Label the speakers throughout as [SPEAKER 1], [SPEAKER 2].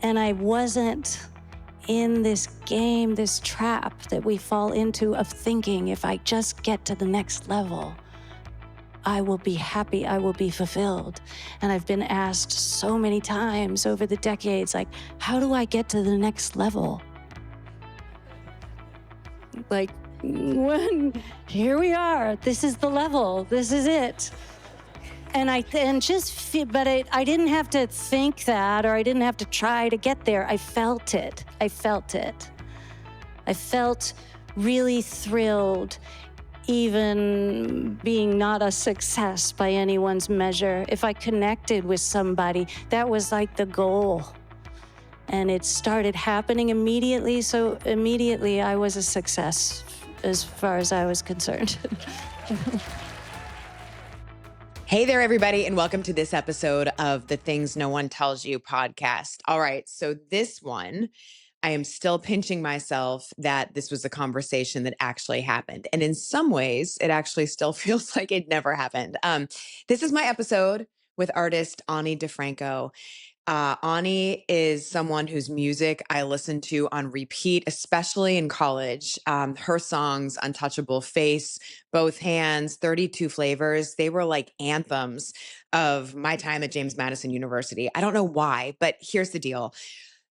[SPEAKER 1] And I wasn't in this game, this trap that we fall into of thinking, if I just get to the next level, I will be happy, I will be fulfilled. And I've been asked so many times over the decades, like, how do I get to the next level? Like, here we are, this is the level, this is it. And I didn't have to think that, or I didn't have to try to get there. I felt it. I felt really thrilled, even being not a success by anyone's measure. If I connected with somebody, that was like the goal. And it started happening immediately, so immediately I was a success as far as I was concerned.
[SPEAKER 2] Hey there, everybody, and welcome to this episode of the Things No One Tells You podcast. All right, so this one, I am still pinching myself that this was a conversation that actually happened. And in some ways, it actually still feels like it never happened. This is my episode with artist Ani DiFranco. Ani is someone whose music I listened to on repeat, especially in college. Her songs, Untouchable Face, Both Hands, 32 Flavors, they were like anthems of my time at James Madison University. I don't know why, but here's the deal.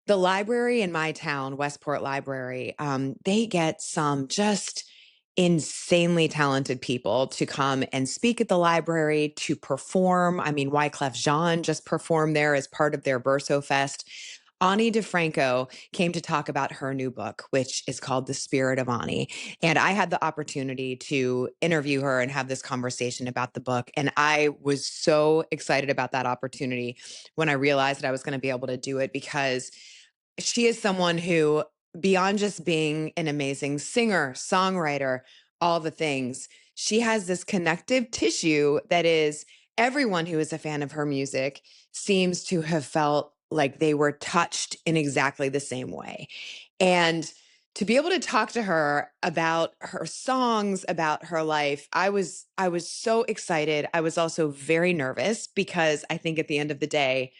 [SPEAKER 2] The library in my town, Westport Library, they get some just insanely talented people to come and speak at the library, to perform. I mean, Wyclef Jean just performed there as part of their VersoFest. Ani DiFranco came to talk about her new book, which is called The Spirit of Ani. And I had the opportunity to interview her and have this conversation about the book. And I was so excited about that opportunity when I realized that I was going to be able to do it, because she is someone who, beyond just being an amazing singer, songwriter, all the things, she has this connective tissue that is, everyone who is a fan of her music seems to have felt like they were touched in exactly the same way. And to be able to talk to her about her songs, about her life, I was so excited. I was also very nervous, because I think at the end of the day,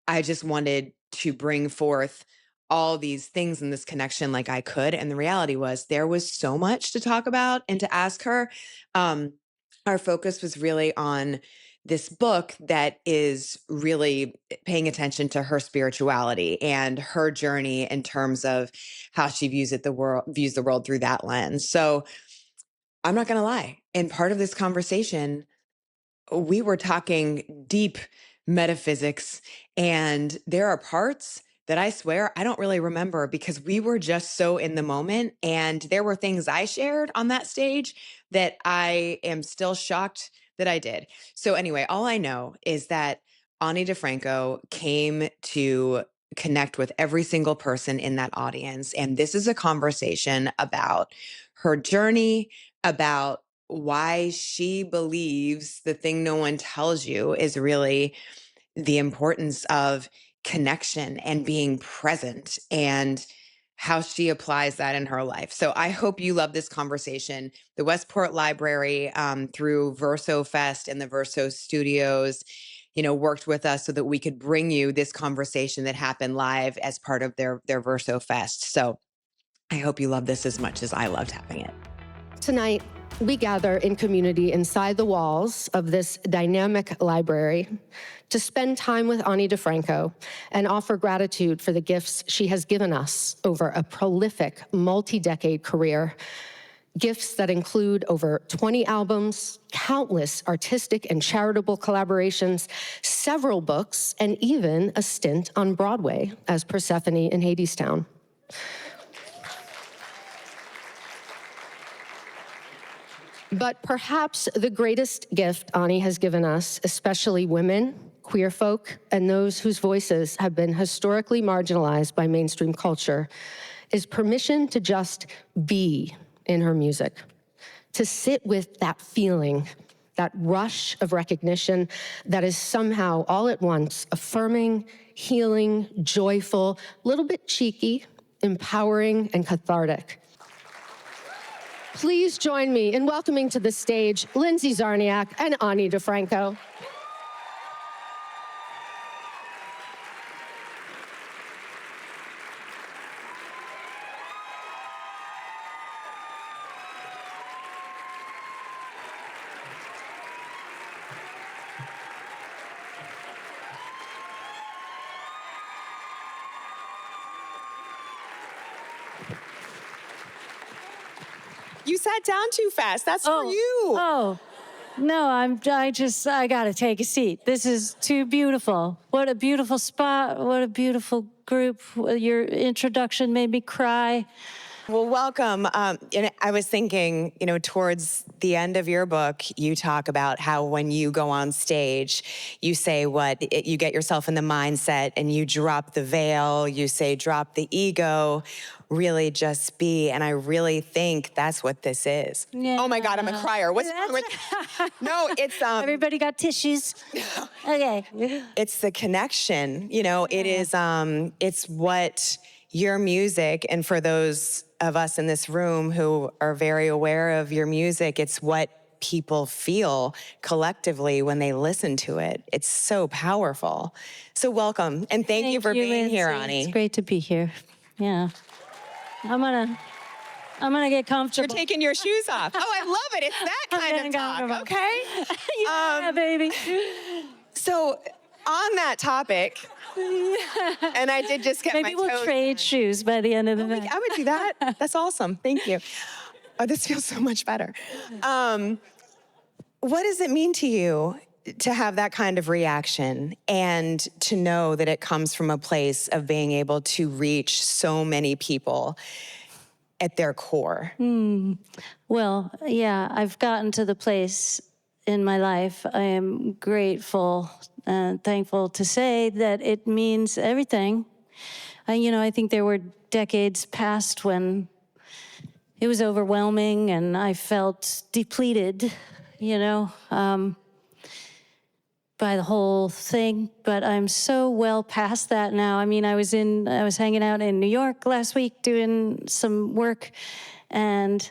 [SPEAKER 2] I just wanted to bring forth all these things in this connection like I could. And the reality was there was so much to talk about and to ask her. Our focus was really on this book that is really paying attention to her spirituality and her journey in terms of how she views the world through that lens. So I'm not going to lie. In part of this conversation, we were talking deep metaphysics, and there are parts that I swear I don't really remember, because we were just so in the moment. And there were things I shared on that stage that I am still shocked that I did. So anyway, all I know is that Ani DiFranco came to connect with every single person in that audience. And this is a conversation about her journey, about why she believes the thing no one tells you is really the importance of connection and being present, and how she applies that in her life. So I hope you love this conversation. The Westport Library, through VersoFest and the Verso Studios, worked with us so that we could bring you this conversation that happened live as part of their VersoFest. So I hope you love this as much as I loved having it.
[SPEAKER 3] Tonight, we gather in community inside the walls of this dynamic library to spend time with Ani DiFranco and offer gratitude for the gifts she has given us over a prolific, multi-decade career. Gifts that include over 20 albums, countless artistic and charitable collaborations, several books, and even a stint on Broadway as Persephone in Hadestown. But perhaps the greatest gift Ani has given us, especially women, queer folk, and those whose voices have been historically marginalized by mainstream culture, is permission to just be in her music, to sit with that feeling, that rush of recognition that is somehow all at once affirming, healing, joyful, a little bit cheeky, empowering, and cathartic. Please join me in welcoming to the stage Lindsay Czarniak and Ani DiFranco.
[SPEAKER 2] You sat down too fast. That's for you.
[SPEAKER 1] Oh, no, I gotta take a seat. This is too beautiful. What a beautiful spot. What a beautiful group. Your introduction made me cry.
[SPEAKER 2] Well, welcome. And I was thinking, towards the end of your book, you talk about how when you go on stage, you say you get yourself in the mindset and you drop the veil, you say drop the ego, really just be. And I really think that's what this is.
[SPEAKER 1] Yeah.
[SPEAKER 2] Oh my God, I'm a crier. What's wrong with No, it's
[SPEAKER 1] Everybody got tissues? Okay.
[SPEAKER 2] it's the connection. It is it's what your music, and for those of us in this room who are very aware of your music, it's what people feel collectively when they listen to it. It's so powerful. So welcome, and thank you for being here, Ani.
[SPEAKER 1] It's great to be here. Yeah. I'm gonna get comfortable.
[SPEAKER 2] You're taking your shoes off. Oh, I love it. It's that kind of talk. Okay.
[SPEAKER 1] Yeah, baby.
[SPEAKER 2] So on that topic, and I did just get
[SPEAKER 1] Maybe
[SPEAKER 2] my
[SPEAKER 1] we'll
[SPEAKER 2] toes
[SPEAKER 1] trade shoes by the end of the night.
[SPEAKER 2] I would do that. That's awesome. Thank you. Oh, this feels so much better. What does it mean to you to have that kind of reaction and to know that it comes from a place of being able to reach so many people at their core?
[SPEAKER 1] Well, yeah, I've gotten to the place in my life. I am grateful and thankful to say that it means everything. I think there were decades past when it was overwhelming and I felt depleted, by the whole thing. But I'm so well past that now. I mean, I was hanging out in New York last week doing some work, and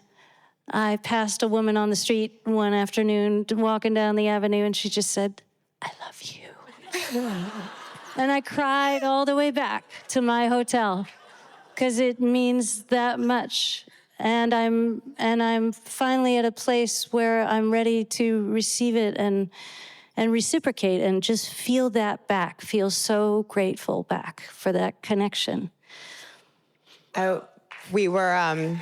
[SPEAKER 1] I passed a woman on the street one afternoon walking down the avenue, and she just said, "I love you." And I cried all the way back to my hotel because it means that much. And I'm finally at a place where I'm ready to receive it and reciprocate and just feel that back, feel so grateful back for that connection.
[SPEAKER 2] We were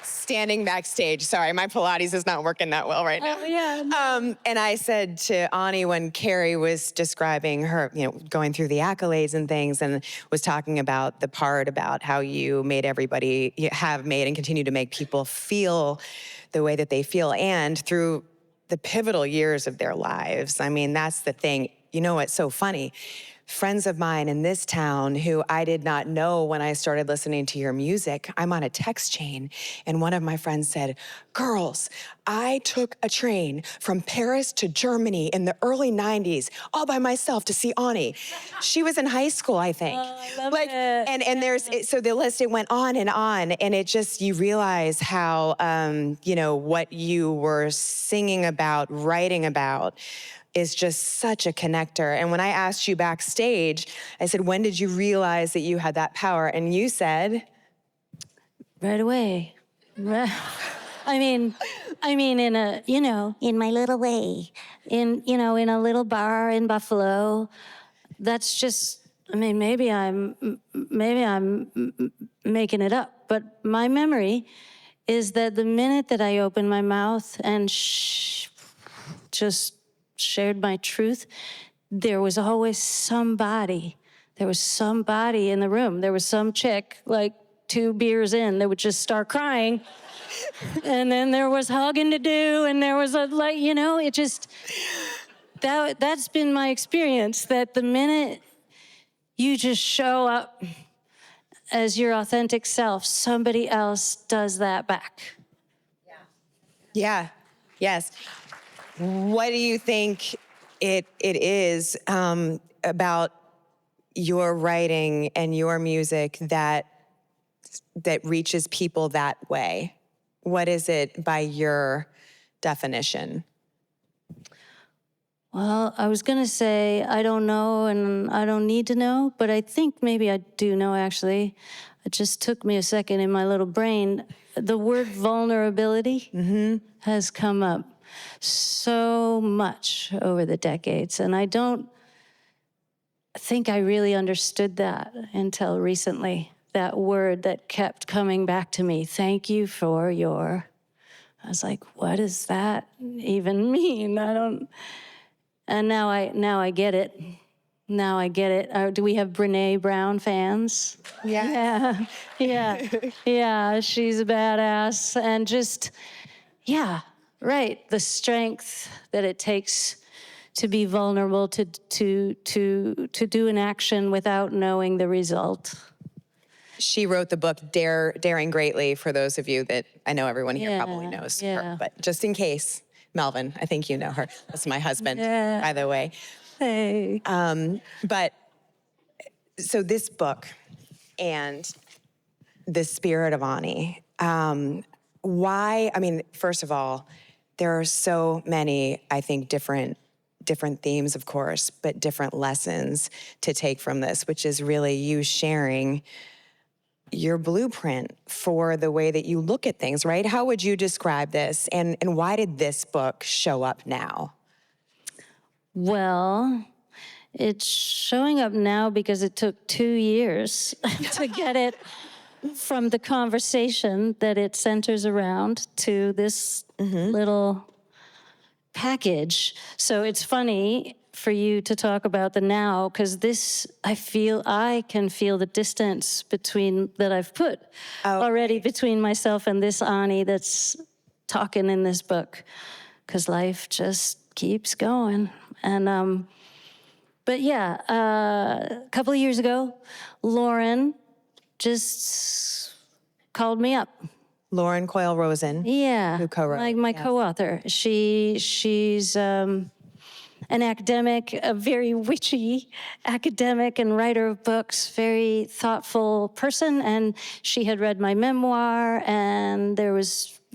[SPEAKER 2] standing backstage. Sorry, my Pilates is not working that well right now.
[SPEAKER 1] Oh, yeah.
[SPEAKER 2] And I said to Ani when Carrie was describing her, going through the accolades and things, and was talking about the part about how you have made and continue to make people feel the way that they feel, and through the pivotal years of their lives. I mean, that's the thing. It's so funny. Friends of mine in this town who I did not know when I started listening to your music, I'm on a text chain, and one of my friends said, "Girls, I took a train from Paris to Germany in the early 90s all by myself to see Ani." She was in high school, I think.
[SPEAKER 1] Oh, I love it.
[SPEAKER 2] And so the list, it went on, and it just, you realize how, what you were singing about, writing about, is just such a connector. And when I asked you backstage, I said, when did you realize that you had that power? And you said?
[SPEAKER 1] Right away. I mean, in in my little way, in a little bar in Buffalo. That's just, maybe I'm making it up, but my memory is that the minute that I opened my mouth and just shared my truth, there was always somebody. There was somebody in the room. There was some chick, like 2 beers in, that would just start crying. And then there was hugging to do, and there was it just, that's been my experience, that the minute you just show up as your authentic self, somebody else does that back.
[SPEAKER 2] Yeah. Yes. What do you think it is about your writing and your music that reaches people that way? What is it by your definition?
[SPEAKER 1] Well, I was going to say I don't know and I don't need to know, but I think maybe I do know, actually. It just took me a second in my little brain. The word vulnerability has come up so much over the decades, and I don't think I really understood that until recently. that word that kept coming back to me. Thank you for your. I was like, what does that even mean? I don't. And now I get it. Now I get it. Do we have Brene Brown fans?
[SPEAKER 2] Yeah.
[SPEAKER 1] Yeah. She's a badass, and just, yeah, right. The strength that it takes to be vulnerable, to do an action without knowing the result.
[SPEAKER 2] She wrote the book Daring Greatly, for those of you that, I know everyone here probably knows her, but just in case, Melvin, I think you know her. That's my husband, by the way.
[SPEAKER 1] Hey.
[SPEAKER 2] But so this book and the spirit of Ani, why, I mean, first of all, there are so many, I think, different themes, of course, but different lessons to take from this, which is really you sharing your blueprint for the way that you look at things, right? How would you describe this? And why did this book show up now?
[SPEAKER 1] Well, it's showing up now because it took 2 years to get it from the conversation that it centers around to this little package. So it's funny for you to talk about the now, because this, I can feel the distance that I've put already between myself and this Ani that's talking in this book, because life just keeps going. And, but yeah, a couple of years ago, Lauren just called me up.
[SPEAKER 2] Lauren Coyle Rosen.
[SPEAKER 1] Yeah,
[SPEAKER 2] who co-wrote.
[SPEAKER 1] my co-author. She's an academic, a very witchy academic and writer of books, very thoughtful person. And she had read my memoir, and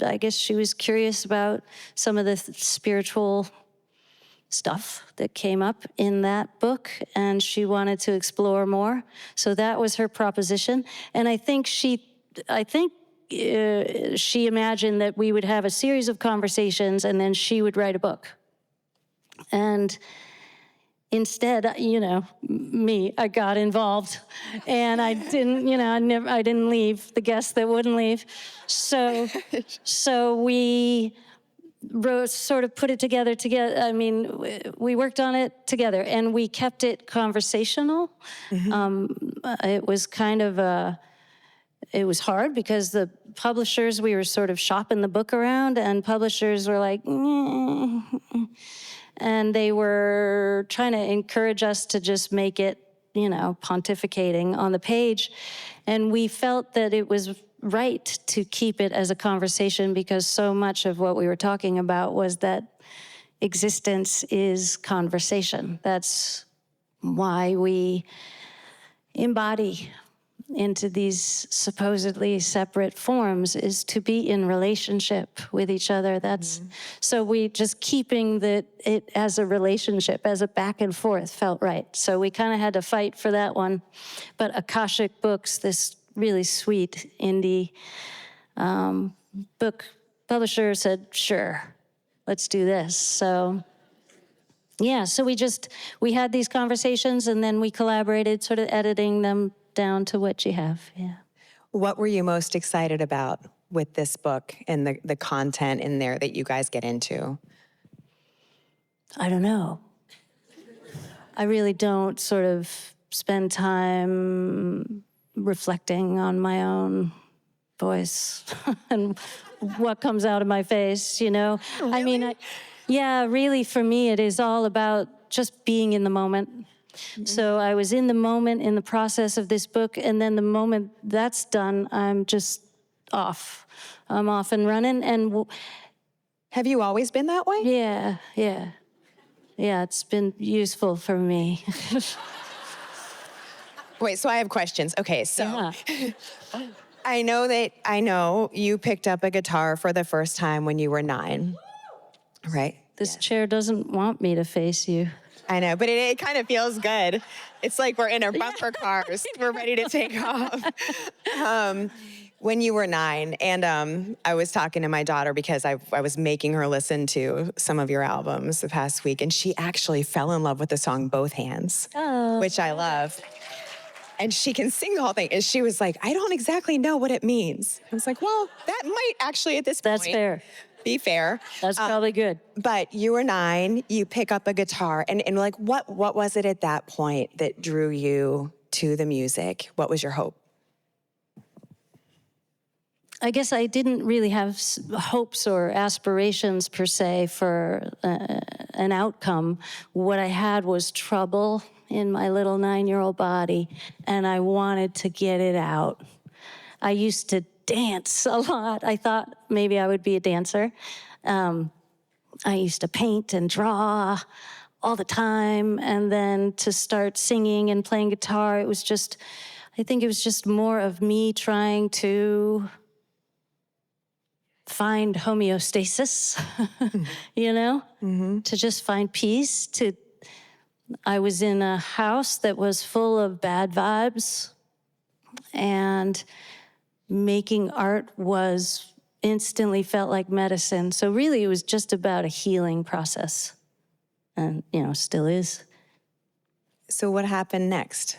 [SPEAKER 1] I guess she was curious about some of the spiritual stuff that came up in that book, and she wanted to explore more. So that was her proposition. And I think she imagined that we would have a series of conversations and then she would write a book. And instead, I got involved, and I didn't, I didn't leave, the guest that wouldn't leave. So we put it together. I mean, we worked on it together, and we kept it conversational. It was kind of it was hard because the publishers, we were sort of shopping the book around, and publishers were like, and they were trying to encourage us to just make it, pontificating on the page. And we felt that it was right to keep it as a conversation, because so much of what we were talking about was that existence is conversation. That's why we embody into these supposedly separate forms, is to be in relationship with each other. So we just keeping it as a relationship, as a back and forth, felt right. So we kind of had to fight for that one. But Akashic Books, this really sweet indie book publisher, said, sure, let's do this. So yeah, so we had these conversations, and then we collaborated, sort of editing them down to what you have. Yeah.
[SPEAKER 2] What were you most excited about with this book and the content in there that you guys get into?
[SPEAKER 1] I don't know. I really don't sort of spend time reflecting on my own voice and what comes out of my face, Really? I mean, really, for me, it is all about just being in the moment. So I was in the moment in the process of this book, and then the moment that's done, I'm just off. I'm off and running. And
[SPEAKER 2] have you always been that way?
[SPEAKER 1] Yeah, it's been useful for me.
[SPEAKER 2] Wait, so I have questions. Okay, so I know you picked up a guitar for the first time when you were 9, right?
[SPEAKER 1] This chair doesn't want me to face you.
[SPEAKER 2] I know, but it kind of feels good. It's like we're in our bumper cars. We're ready to take off. When you were 9, and I was talking to my daughter because I was making her listen to some of your albums the past week, and she actually fell in love with the song Both Hands, which I love. and she can sing the whole thing. And she was like, I don't exactly know what it means. I was like, well, that might actually at this point
[SPEAKER 1] That's fair.
[SPEAKER 2] be fair.
[SPEAKER 1] That's probably good.
[SPEAKER 2] But you were 9, you pick up a guitar, and like, what was it at that point that drew you to the music? What was your hope?
[SPEAKER 1] I guess I didn't really have hopes or aspirations per se for an outcome. What I had was trouble in my little 9-year-old body, and I wanted to get it out. I used to dance a lot. I thought maybe I would be a dancer. I used to paint and draw all the time, and then to start singing and playing guitar, I think it was just more of me trying to find homeostasis, to just find peace. I was in a house that was full of bad vibes, and making art instantly felt like medicine. So really it was just about a healing process, and, still is.
[SPEAKER 2] So what happened next?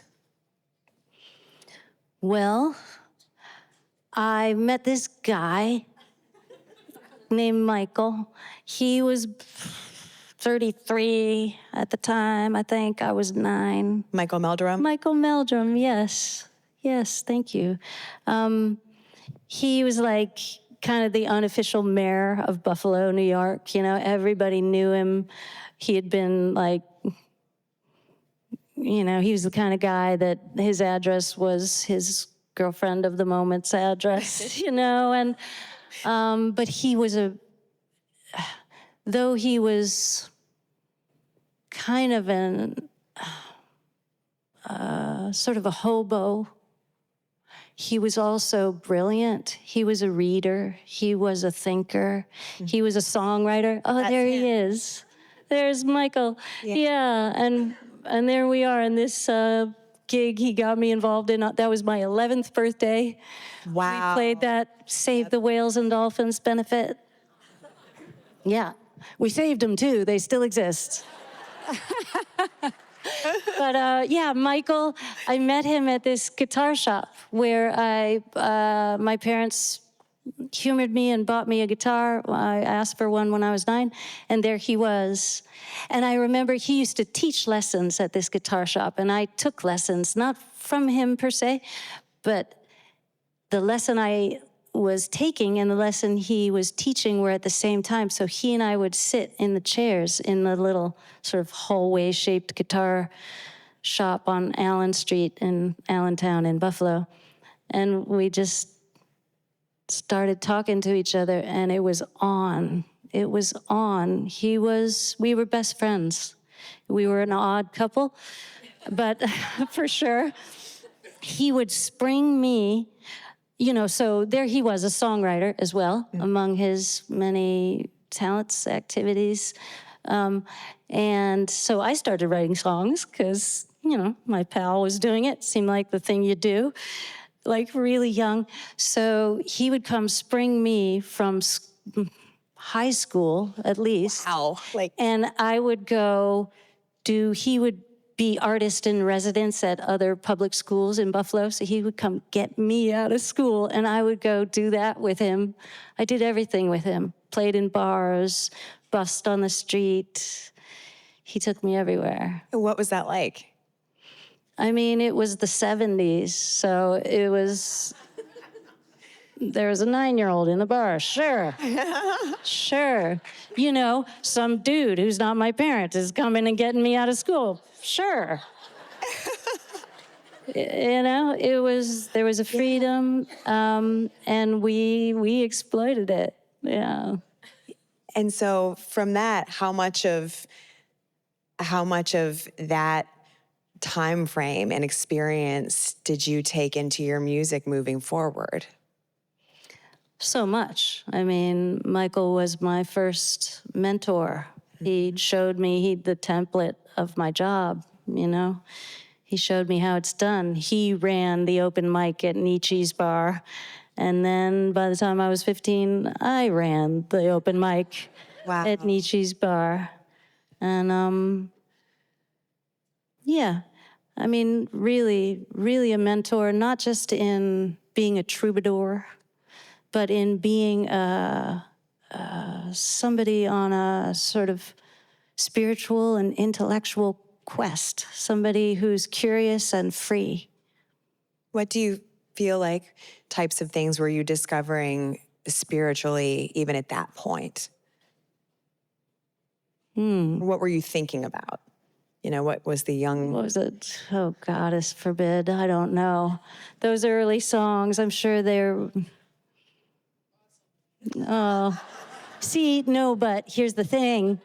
[SPEAKER 1] Well, I met this guy named Michael. He was 33 at the time. I think I was 9.
[SPEAKER 2] Michael Meldrum?
[SPEAKER 1] Michael Meldrum, yes. Yes, thank you. He was like kind of the unofficial mayor of Buffalo, New York. Everybody knew him. He had been like, he was the kind of guy that his address was his girlfriend of the moment's address, and but he was though he was kind of sort of a hobo, he was also brilliant. He was a reader. He was a thinker. He was a songwriter. Oh,
[SPEAKER 2] That's
[SPEAKER 1] there he
[SPEAKER 2] him.
[SPEAKER 1] is. There's Michael. Yeah. And there we are in this gig he got me involved in. That was my 11th birthday.
[SPEAKER 2] Wow.
[SPEAKER 1] We played that Save the Whales and Dolphins benefit. Yeah. We saved them too. They still exist. But Michael, I met him at this guitar shop where my parents humored me and bought me a guitar. I asked for one when I was 9, and there he was. And I remember he used to teach lessons at this guitar shop, and I took lessons, not from him per se, but the lesson I was taking and the lesson he was teaching were at the same time. So he and I would sit in the chairs in the little sort of hallway-shaped guitar shop on Allen Street in Allentown in Buffalo. And we just started talking to each other, and it was on. It was on. We were best friends. We were an odd couple, but for sure. He would spring me, so there he was, a songwriter as well, among his many talents, activities. And so I started writing songs because, my pal was doing it. Seemed like the thing you do, like really young. So he would come spring me from high school, at least.
[SPEAKER 2] Wow.
[SPEAKER 1] And I would go he would be artist in residence at other public schools in Buffalo. So he would come get me out of school, and I would go do that with him. I did everything with him. Played in bars, bussed on the street. He took me everywhere.
[SPEAKER 2] What was that like?
[SPEAKER 1] I mean, it was the 70s, so there was a 9-year-old in the bar, sure. Sure. Some dude who's not my parent is coming and getting me out of school, sure. There was a freedom, and we exploited it, yeah.
[SPEAKER 2] And so from that, how much of that time frame and experience did you take into your music moving forward?
[SPEAKER 1] So much. I mean, Michael was my first mentor. He showed me the template of my job, He showed me how it's done. He ran the open mic at Nietzsche's bar. And then by the time I was 15, I ran the open mic at Nietzsche's bar. And I mean, really, really a mentor, not just in being a troubadour, but in being somebody on a sort of spiritual and intellectual quest, somebody who's curious and free.
[SPEAKER 2] What do you feel like types of things were you discovering spiritually even at that point? What were you thinking about? You know, what was the young...
[SPEAKER 1] What was it? Oh, goddess forbid. I don't know. Those early songs, I'm sure they're... Oh, see, no, but here's the thing.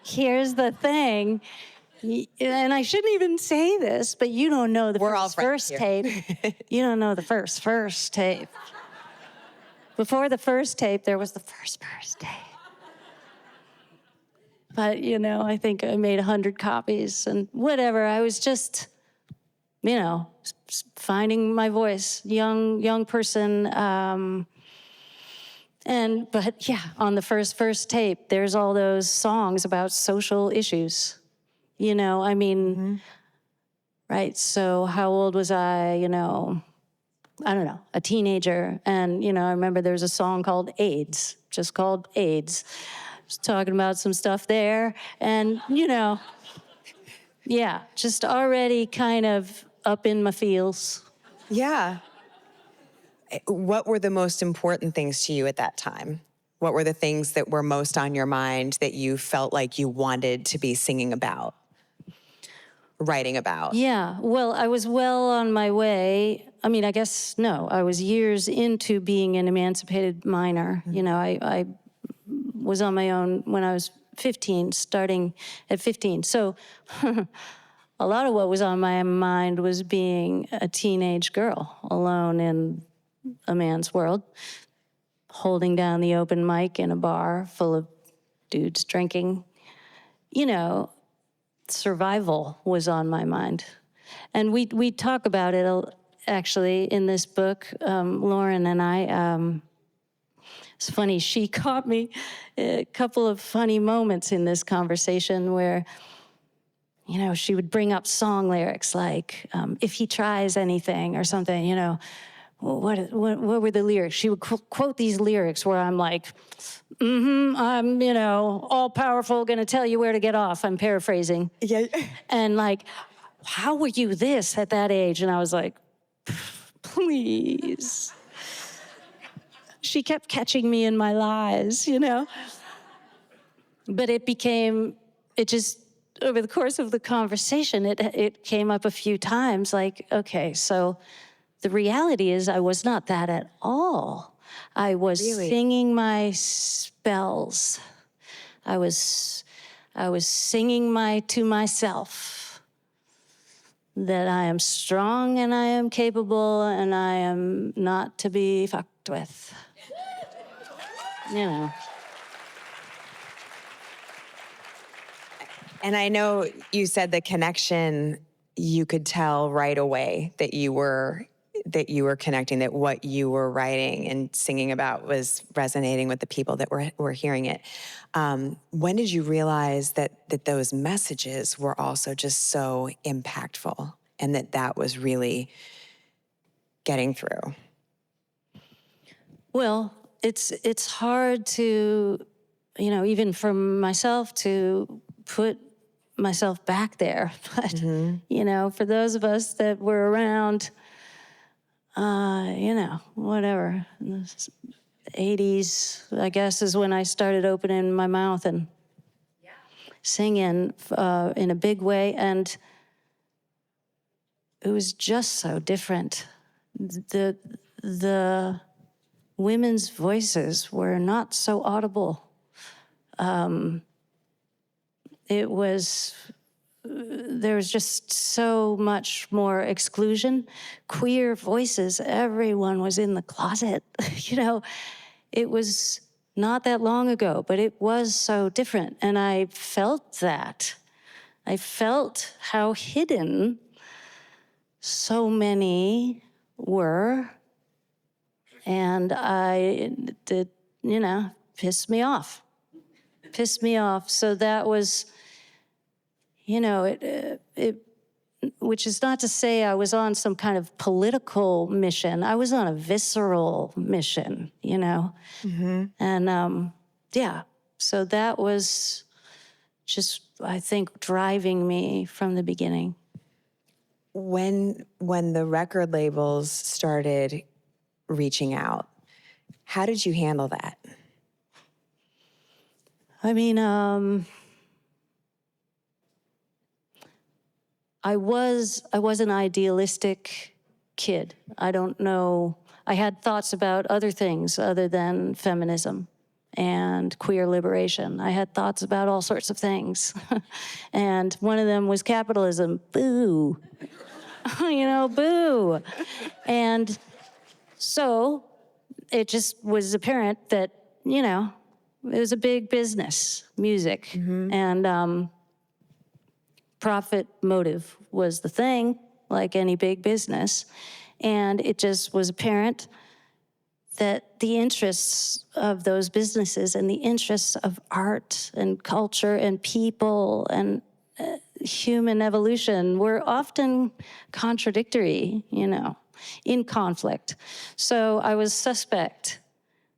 [SPEAKER 1] And I shouldn't even say this, but you don't know the first tape. You don't know the first tape. Before the first tape, there was the first tape. But, you know, I think I made 100 copies and whatever. I was just, you know, finding my voice, young person. But yeah, on the first tape, there's all those songs about social issues. You know, I mean, right? So how old was I? You know, I don't know, a teenager. And, you know, I remember there was a song called AIDS, just called AIDS. I was talking about some stuff there. And, you know, yeah, just already kind of up in my feels.
[SPEAKER 2] Yeah. What were the most important things to you at that time? What were the things that were most on your mind that you felt like you wanted to be singing about, writing about?
[SPEAKER 1] Yeah, well, I was well on my way. I mean, I guess, no, I was years into being an emancipated minor. You know, I was on my own when I was 15, starting at 15. So a lot of what was on my mind was being a teenage girl alone in a man's world, holding down the open mic in a bar full of dudes drinking. You know, survival was on my mind. And we talk about it actually in this book, Lauren and I. It's funny, she caught me a couple of funny moments in this conversation where, you know, she would bring up song lyrics like, if he tries anything or something, you know, what were the lyrics? She would quote these lyrics where I'm like, I'm, you know, all powerful, gonna tell you where to get off. I'm paraphrasing.
[SPEAKER 2] Yeah.
[SPEAKER 1] And like, how were you this at that age? And I was like, please. She kept catching me in my lies, you know? But it just, over the course of the conversation, it came up a few times like, okay, so the reality is I was not that at all. I was singing my spells. I was singing to myself that I am strong and I am capable and I am not to be fucked with. You know.
[SPEAKER 2] And I know you said the connection, you could tell right away that you were connecting, that what you were writing and singing about was resonating with the people that were hearing it. When did you realize that those messages were also just so impactful and that was really getting through?
[SPEAKER 1] Well, it's hard to, you know, even for myself to put myself back there. But, you know, for those of us that were around, you know, whatever, in the 80s, I guess, is when I started opening my mouth and singing in a big way. And it was just so different. The women's voices were not so audible. There was just so much more exclusion. Queer voices, everyone was in the closet. You know, it was not that long ago, but it was so different. And I felt that. I felt how hidden so many were. And it pissed me off. So that was, you know, which is not to say I was on some kind of political mission. I was on a visceral mission, you know? And yeah, so that was just, I think, driving me from the beginning.
[SPEAKER 2] When the record labels started reaching out, how did you handle that?
[SPEAKER 1] I mean, I was an idealistic kid. I don't know. I had thoughts about other things other than feminism and queer liberation. I had thoughts about all sorts of things. And one of them was capitalism. Boo. You know, boo. And so it just was apparent that, you know, it was a big business, music. And profit motive was the thing, like any big business. And it just was apparent that the interests of those businesses and the interests of art and culture and people and human evolution were often contradictory, you know, in conflict. So I was suspect.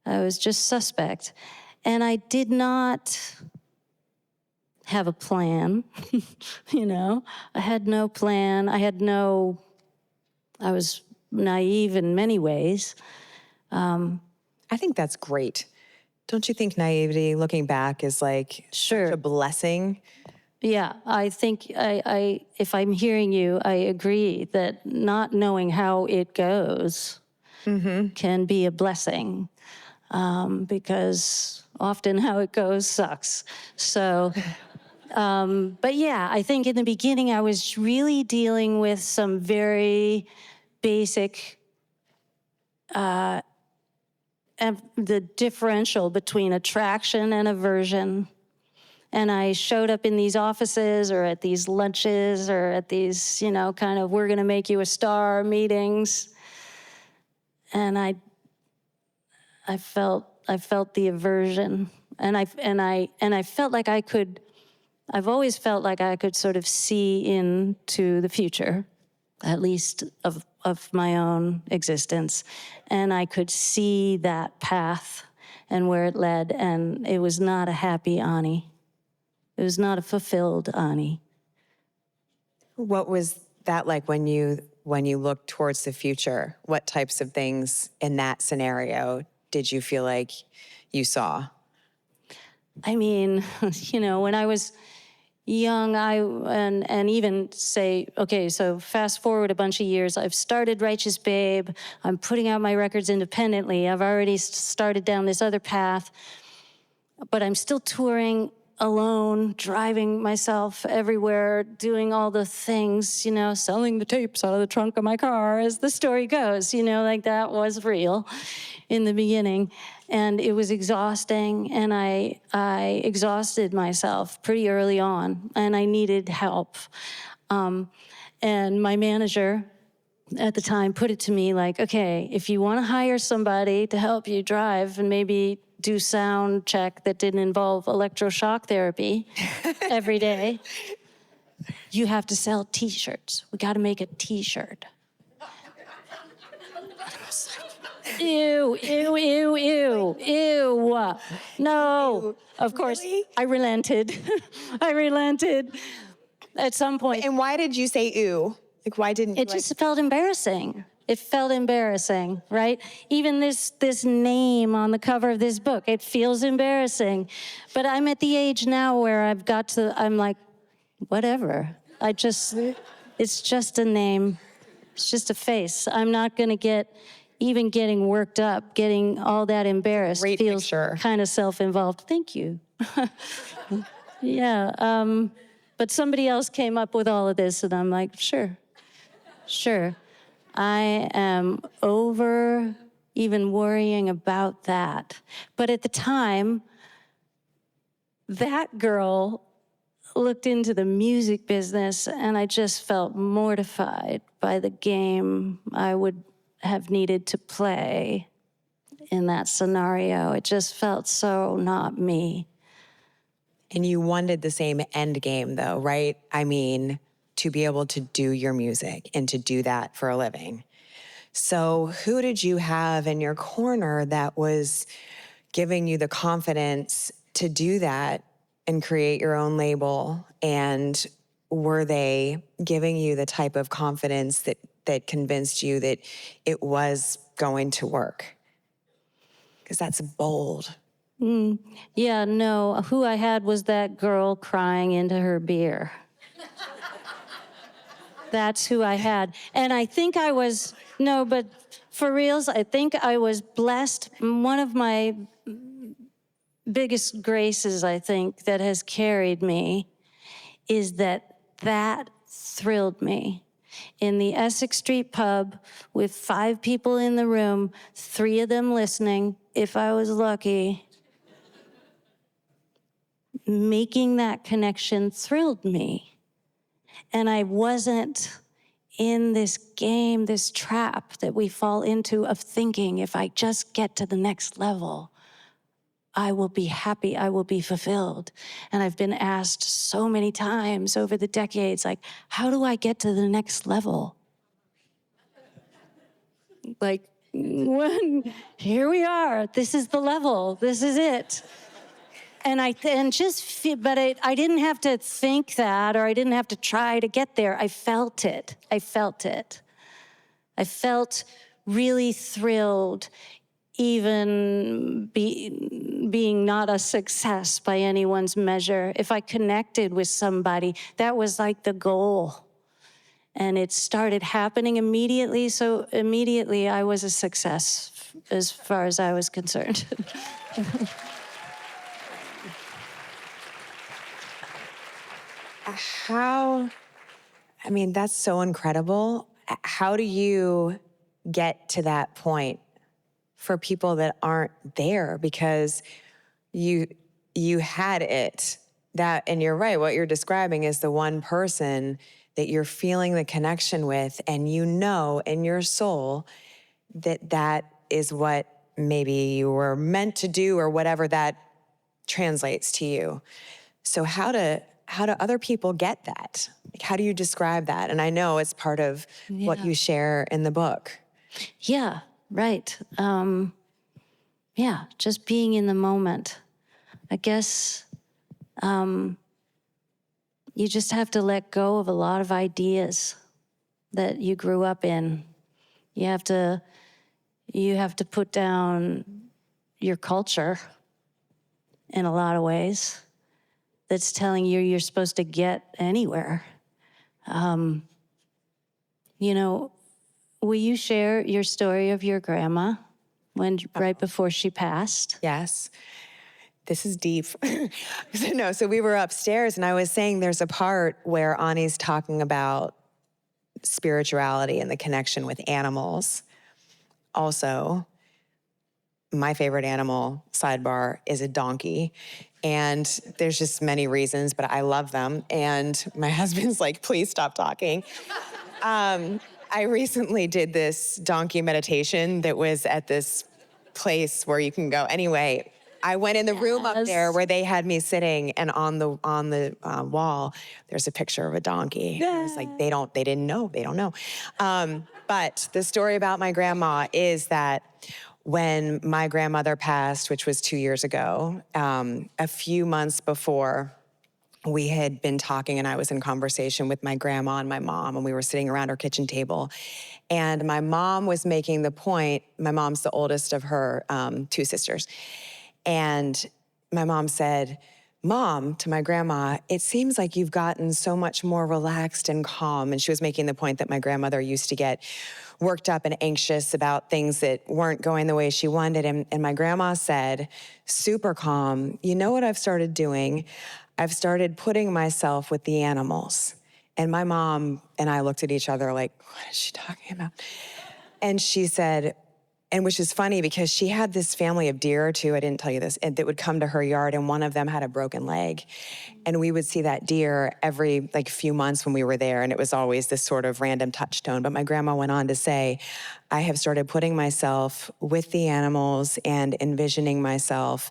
[SPEAKER 1] I was just suspect. And I did not have a plan, you know. I had no plan. I was naive in many ways.
[SPEAKER 2] I think that's great. Don't you think naivety, looking back, is like
[SPEAKER 1] Sure.
[SPEAKER 2] such a blessing?
[SPEAKER 1] Yeah, I think if I'm hearing you, I agree that not knowing how it goes can be a blessing, because often how it goes sucks. So, but yeah, I think in the beginning I was really dealing with some very basic, the differential between attraction and aversion. And I showed up in these offices or at these lunches or at these, you know, kind of, we're going to make you a star meetings. And I felt the aversion. And I felt like I've always felt like I could sort of see into the future, at least of my own existence. And I could see that path and where it led. And it was not a happy Ani. It was not a fulfilled Ani.
[SPEAKER 2] What was that like when you looked towards the future? What types of things in that scenario did you feel like you saw?
[SPEAKER 1] I mean, you know, when I was young, and even say, okay, so fast forward a bunch of years, I've started Righteous Babe, I'm putting out my records independently, I've already started down this other path, but I'm still touring alone, driving myself everywhere, doing all the things, you know, selling the tapes out of the trunk of my car, as the story goes, you know, like that was real in the beginning. And it was exhausting, and I exhausted myself pretty early on, and I needed help. And my manager at the time put it to me like, okay, if you want to hire somebody to help you drive and maybe do sound check that didn't involve electroshock therapy every day, you have to sell T-shirts. We got to make a T-shirt. Ew, ew, ew, ew, ew. No, of course,
[SPEAKER 2] Really?
[SPEAKER 1] I relented. I relented at some point.
[SPEAKER 2] And why did you say ew? Like, why didn't you?
[SPEAKER 1] It just felt embarrassing. It felt embarrassing, right? Even this name on the cover of this book, it feels embarrassing. But I'm at the age now where I'm like, whatever. It's just a name. It's just a face. I'm not going to getting worked up, getting all that embarrassed.
[SPEAKER 2] Great
[SPEAKER 1] feels
[SPEAKER 2] picture.
[SPEAKER 1] Kind of self-involved. Thank you. Yeah. But somebody else came up with all of this, and I'm like, sure. I am over even worrying about that. But at the time, that girl looked into the music business, and I just felt mortified by the game I would have needed to play in that scenario. It just felt so not me.
[SPEAKER 2] And you wanted the same end game, though, right? I mean, to be able to do your music and to do that for a living. So who did you have in your corner that was giving you the confidence to do that and create your own label? And were they giving you the type of confidence that convinced you that it was going to work? Because that's bold.
[SPEAKER 1] Yeah, no, who I had was that girl crying into her beer. That's who I had. And I think I was, no, but for reals, I think I was blessed. One of my biggest graces, I think, that has carried me is that thrilled me. In the Essex Street pub with 5 people in the room, 3 of them listening, if I was lucky, making that connection thrilled me. And I wasn't in this game, this trap that we fall into of thinking, if I just get to the next level, I will be happy, I will be fulfilled. And I've been asked so many times over the decades, like, how do I get to the next level? Like, here we are, this is the level, this is it. And I didn't have to think that, or I didn't have to try to get there. I felt it. I felt really thrilled, even being not a success by anyone's measure. If I connected with somebody, that was like the goal. And it started happening immediately. So immediately I was a success as far as I was concerned.
[SPEAKER 2] That's so incredible. How do you get to that point for people that aren't there? Because you had it, and you're right, what you're describing is the one person that you're feeling the connection with, and you know in your soul that is what maybe you were meant to do, or whatever that translates to you. So how do other people get that? Like, how do you describe that? And I know it's part of what you share in the book.
[SPEAKER 1] Yeah, right. Just being in the moment. I guess you just have to let go of a lot of ideas that you grew up in. You have to put down your culture in a lot of ways that's telling you you're supposed to get anywhere. Will you share your story of your grandma right before she passed?
[SPEAKER 2] Yes. This is deep. So we were upstairs, and I was saying there's a part where Ani's talking about spirituality and the connection with animals. Also, my favorite animal, sidebar, is a donkey. And there's just many reasons, but I love them. And my husband's like, please stop talking. I recently did this donkey meditation that was at this place where you can go. Anyway, I went in the room up there where they had me sitting, and on the wall, there's a picture of a donkey. Yeah. I was like, they don't know. But the story about my grandma is that when my grandmother passed, which was 2 years ago, a few months before, we had been talking, and I was in conversation with my grandma and my mom, and we were sitting around our kitchen table. And my mom was making the point, my mom's the oldest of her 2 sisters. And my mom said, Mom, to my grandma, it seems like you've gotten so much more relaxed and calm. And she was making the point that my grandmother used to get worked up and anxious about things that weren't going the way she wanted. And my grandma said, super calm, you know what I've started doing? I've started putting myself with the animals. And my mom and I looked at each other like, what is she talking about? And she said, and which is funny because she had this family of deer too, I didn't tell you this, that would come to her yard, and one of them had a broken leg. And we would see that deer every few months when we were there, and it was always this sort of random touchstone. But my grandma went on to say, I have started putting myself with the animals and envisioning myself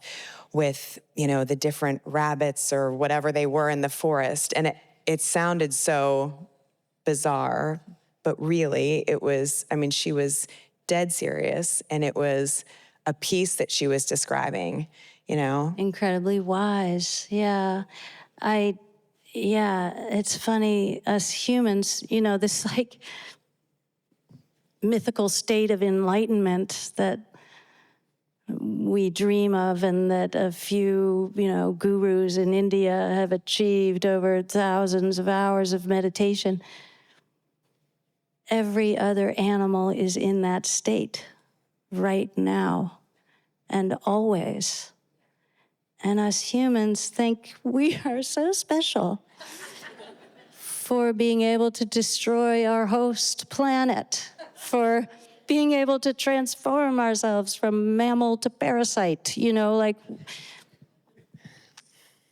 [SPEAKER 2] with, the different rabbits or whatever they were in the forest. And it sounded so bizarre, but really it was, I mean, she was dead serious, and it was a piece that she was describing, you know?
[SPEAKER 1] Incredibly wise. Yeah. It's funny, us humans, you know, this like mythical state of enlightenment that we dream of and that a few, you know, gurus in India have achieved over thousands of hours of meditation. Every other animal is in that state right now and always. And us humans think we are so special for being able to destroy our host planet, for being able to transform ourselves from mammal to parasite, you know, like.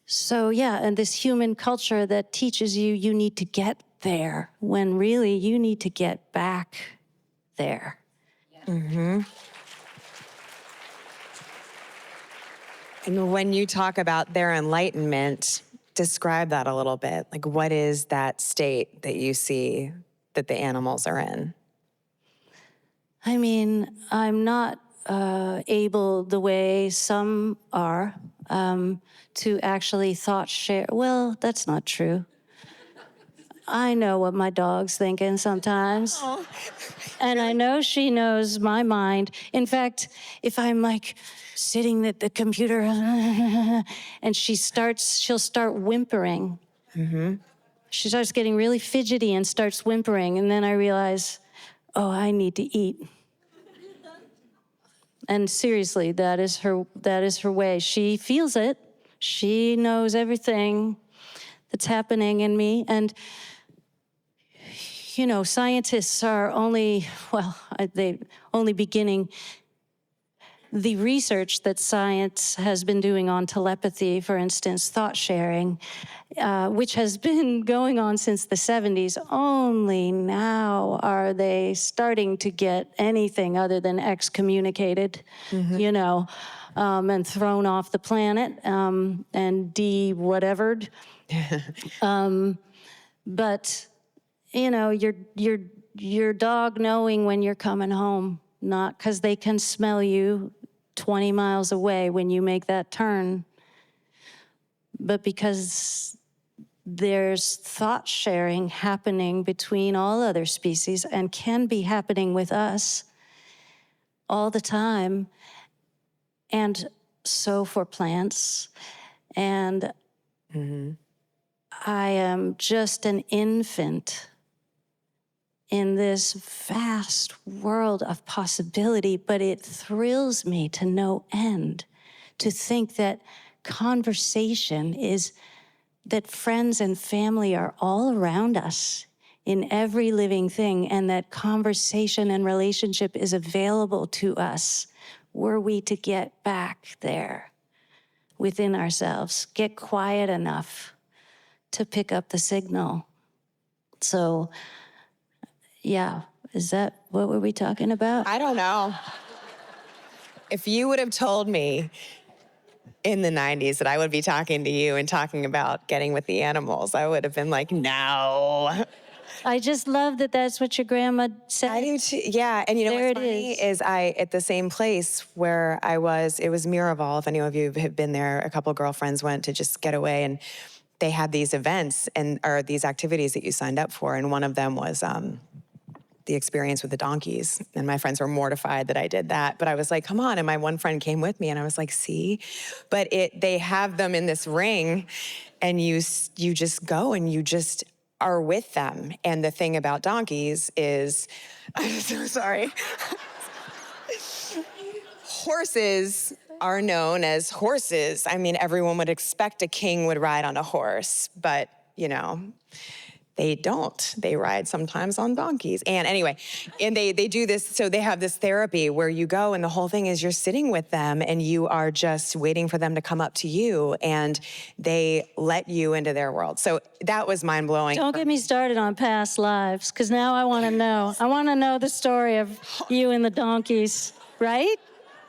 [SPEAKER 1] So yeah, and this human culture that teaches you need to get there, when really you need to get back there.
[SPEAKER 2] Mm-hmm. And when you talk about their enlightenment, describe that a little bit. Like, what is that state that you see that the animals are in?
[SPEAKER 1] I mean, I'm not able the way some are to actually thought share. Well, that's not true. I know what my dog's thinking sometimes. Oh. And I know she knows my mind. In fact, if I'm like sitting at the computer and she'll start whimpering. Mm-hmm. She starts getting really fidgety and starts whimpering. And then I realize, oh, I need to eat. And seriously, that is her way. She feels it. She knows everything that's happening in me. And you know, scientists are only beginning the research that science has been doing on telepathy, for instance, thought sharing, which has been going on since the 70s. Only now are they starting to get anything other than excommunicated, you know, and thrown off the planet and de-whatevered. But you know, your dog knowing when you're coming home, not because they can smell you 20 miles away when you make that turn, but because there's thought sharing happening between all other species and can be happening with us all the time. And so for plants. And I am just an infant in this vast world of possibility, but it thrills me to no end to think that conversation is, that friends and family are all around us in every living thing, and that conversation and relationship is available to us were we to get back there within ourselves, get quiet enough to pick up the signal. So, yeah, is that, what were we talking about?
[SPEAKER 2] I don't know. If you would have told me in the 90s that I would be talking to you and talking about getting with the animals, I would have been like, no.
[SPEAKER 1] I just love that that's what your grandma said.
[SPEAKER 2] I do too. Yeah, and you know what's funny is I, at the same place where I was, it was Miraval. If any of you have been there, a couple of girlfriends went to just get away, and they had these events or these activities that you signed up for, and one of them was the experience with the donkeys. And my friends were mortified that I did that, but I was like, come on. And my one friend came with me, and I was like, see? But they have them in this ring, and you just go and you just are with them. And the thing about donkeys is, I'm so sorry. Horses are known as horses. I mean, everyone would expect a king would ride on a horse, but, you know, they don't. They ride sometimes on donkeys. And anyway, and they do this, so they have this therapy where you go, and the whole thing is you're sitting with them and you are just waiting for them to come up to you, and they let you into their world. So that was mind-blowing.
[SPEAKER 1] Don't get me started on past lives, because now I want to know. I want to know the story of you and the donkeys, right?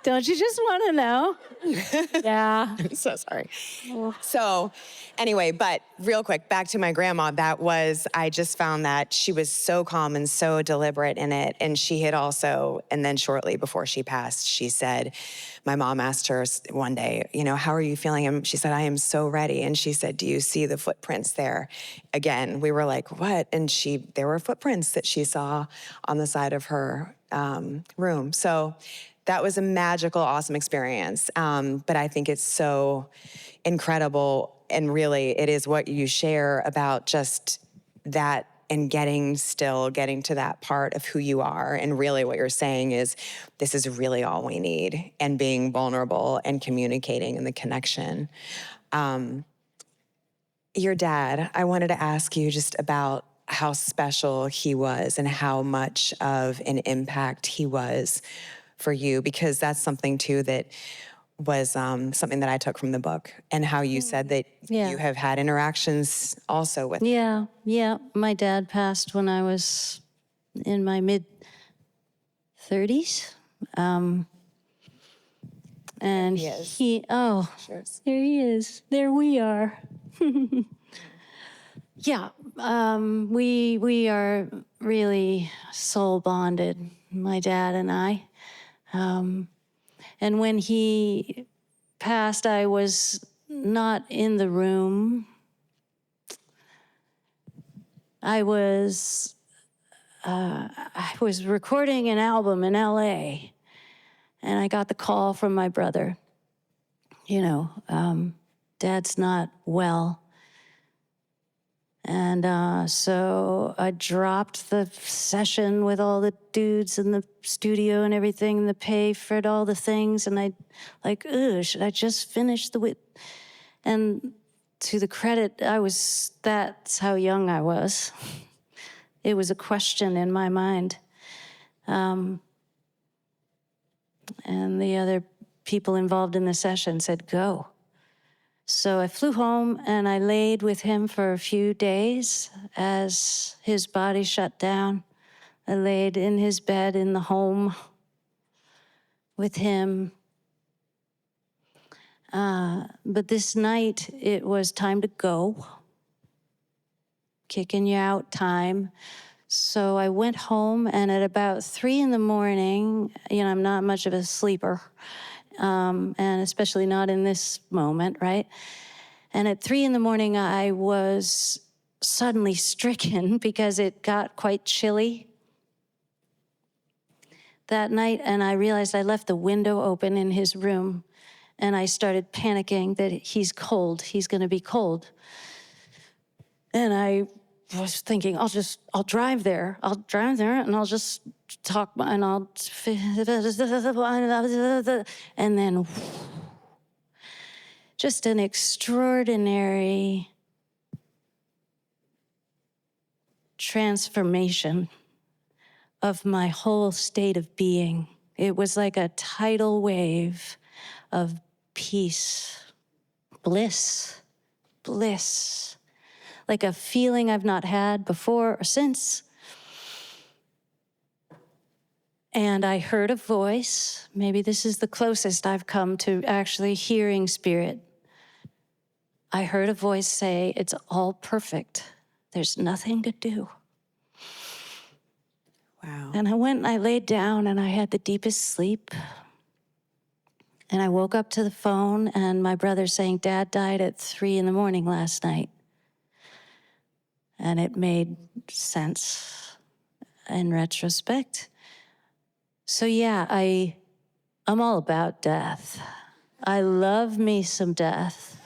[SPEAKER 1] Don't you just want to know? Yeah.
[SPEAKER 2] I'm so sorry. So anyway, but real quick, back to my grandma, I just found that she was so calm and so deliberate in it. And she had also, and then shortly before she passed, she said, my mom asked her one day, how are you feeling? And she said, I am so ready. And she said, do you see the footprints there? Again, we were like, what? And there were footprints that she saw on the side of her room. So that was a magical, awesome experience. But I think it's so incredible. And really, it is what you share about just that and getting to that part of who you are. And really what you're saying is, this is really all we need, and being vulnerable and communicating and the connection. Your dad, I wanted to ask you just about how special he was and how much of an impact he was for you, because that's something too that was something that I took from the book, and how you said that you have had interactions also with him.
[SPEAKER 1] Yeah. My dad passed when I was in my mid-30s. And
[SPEAKER 2] Sure.
[SPEAKER 1] there he is. There we are. Yeah, we are really soul bonded, my dad and I. And when he passed, I was not in the room. I was recording an album in LA, and I got the call from my brother. Dad's not well. And so I dropped the session with all the dudes in the studio and everything, and the pay for all the things. And I should I just finish and to the credit, that's how young I was. It was a question in my mind. And the other people involved in the session said, go. So I flew home and I laid with him for a few days as his body shut down. I laid in his bed in the home with him. But this night, it was time to go. Kicking you out time. So I went home, and at about 3 a.m, I'm not much of a sleeper. And especially not in this moment, right? And at 3 a.m, I was suddenly stricken because it got quite chilly that night, and I realized I left the window open in his room, and I started panicking that he's cold, he's gonna be cold. And I was thinking, I'll drive there, and I'll just talk, and and then just an extraordinary transformation of my whole state of being. It was like a tidal wave of peace, bliss, like a feeling I've not had before or since. And I heard a voice. Maybe this is the closest I've come to actually hearing spirit. I heard a voice say, it's all perfect. There's nothing to do.
[SPEAKER 2] Wow.
[SPEAKER 1] And I went and I laid down and I had the deepest sleep. And I woke up to the phone and my brother saying, Dad died at 3 a.m. last night. And it made sense in retrospect. So yeah, I'm all about death. I love me some death.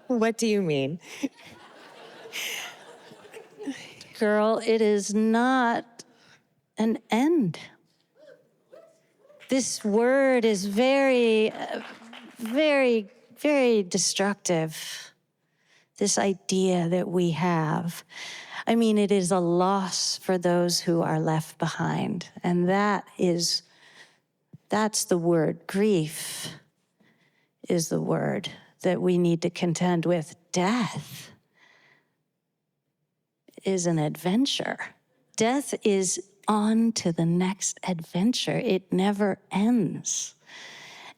[SPEAKER 2] What do you mean?
[SPEAKER 1] Girl, it is not an end. This word is very, very, very destructive. This idea that we have. I mean, it is a loss for those who are left behind. And that's the word. Grief is the word that we need to contend with. Death is an adventure. Death is on to the next adventure. It never ends.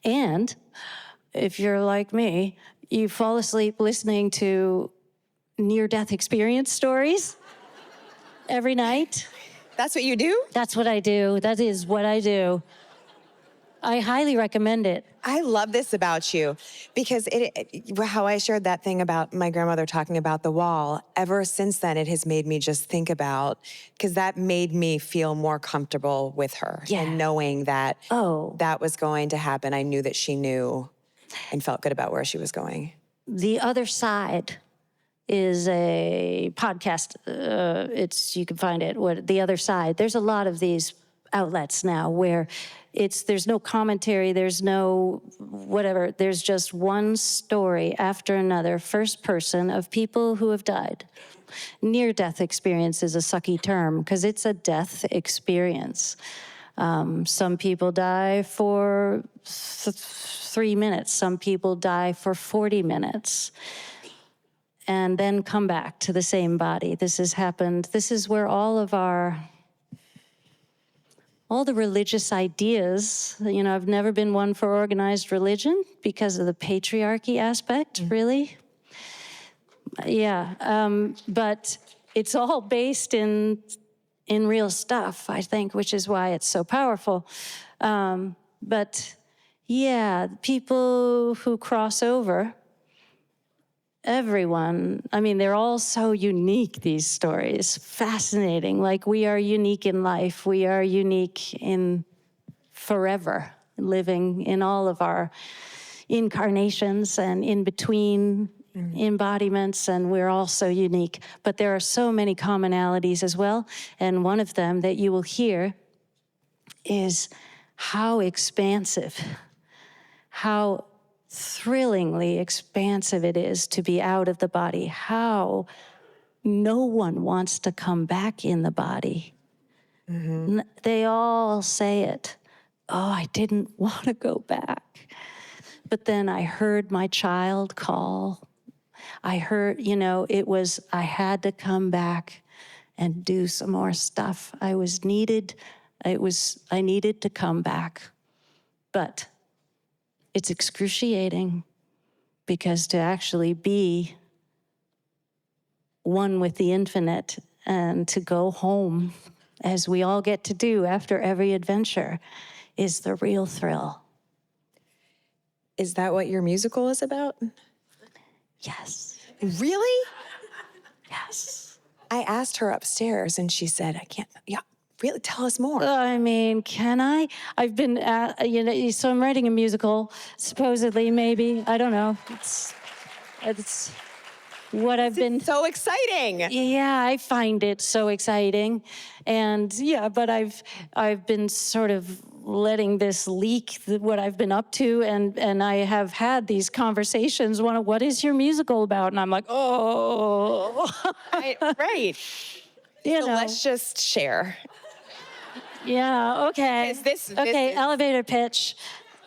[SPEAKER 1] And if you're like me, you fall asleep listening to near-death experience stories every night.
[SPEAKER 2] That's what you do?
[SPEAKER 1] That's what I do. That is what I do. I highly recommend it.
[SPEAKER 4] I love this about you because how I shared that thing about my grandmother talking about the wall, ever since then, it has made me just think about, because that made me feel more comfortable with her.
[SPEAKER 1] Yeah.
[SPEAKER 4] And knowing that that was going to happen, I knew that she knew and felt good about where she was going.
[SPEAKER 1] The Other Side is a podcast. You can find it, The Other Side. There's a lot of these outlets now where there's no commentary, there's no whatever, there's just one story after another, first person, of people who have died. Near-death experience is a sucky term because it's a death experience. Some people die for 3 minutes, some people die for 40 minutes, and then come back to the same body. This has happened. This is where all the religious ideas, I've never been one for organized religion because of the patriarchy aspect, really. Yeah, but it's all based in real stuff, I think, which is why it's so powerful. But yeah, people who cross over, everyone, they're all so unique, these stories. Fascinating. Like, we are unique in life. We are unique in forever, living in all of our incarnations and in between embodiments, and we're all so unique. But there are so many commonalities as well. And one of them that you will hear is how expansive, how thrillingly expansive it is to be out of the body, how no one wants to come back in the body. Mm-hmm. They all say it. Oh, I didn't want to go back. But then I heard my child call. I heard, I had to come back and do some more stuff. I needed to come back. But it's excruciating, because to actually be one with the infinite and to go home, as we all get to do after every adventure, is the real thrill.
[SPEAKER 4] Is that what your musical is about?
[SPEAKER 1] Yes.
[SPEAKER 4] Really?
[SPEAKER 1] Yes.
[SPEAKER 4] I asked her upstairs and she said, I can't, really, tell us more.
[SPEAKER 1] Can I? I've been, so I'm writing a musical, supposedly, maybe. I don't know. It's what I've been.
[SPEAKER 4] So exciting.
[SPEAKER 1] Yeah, I find it so exciting. And but I've been sort of letting this leak what I've been up to, and I have had these conversations. What is your musical about? And I'm like, oh.
[SPEAKER 4] Right. Let's just share.
[SPEAKER 1] Yeah, okay. Elevator pitch.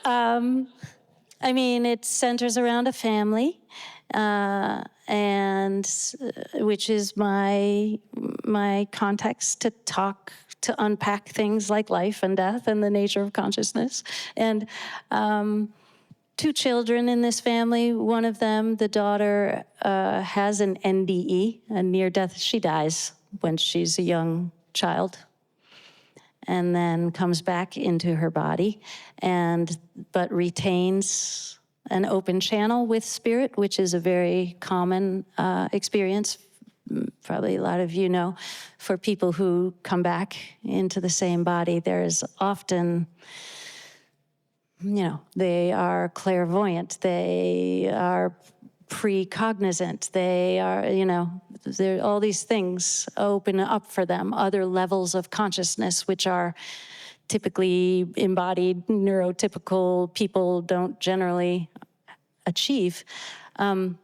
[SPEAKER 1] It centers around a family, and which is my context to unpack things like life and death and the nature of consciousness. And 2 children in this family. One of them, the daughter, has an NDE, a near-death. She dies when she's a young child, and then comes back into her body, but retains an open channel with spirit, which is a very common experience. Probably a lot of you know, for people who come back into the same body, there's often, they are clairvoyant, they are precognizant, they are, all these things open up for them, other levels of consciousness, which are typically embodied, neurotypical people don't generally achieve. Her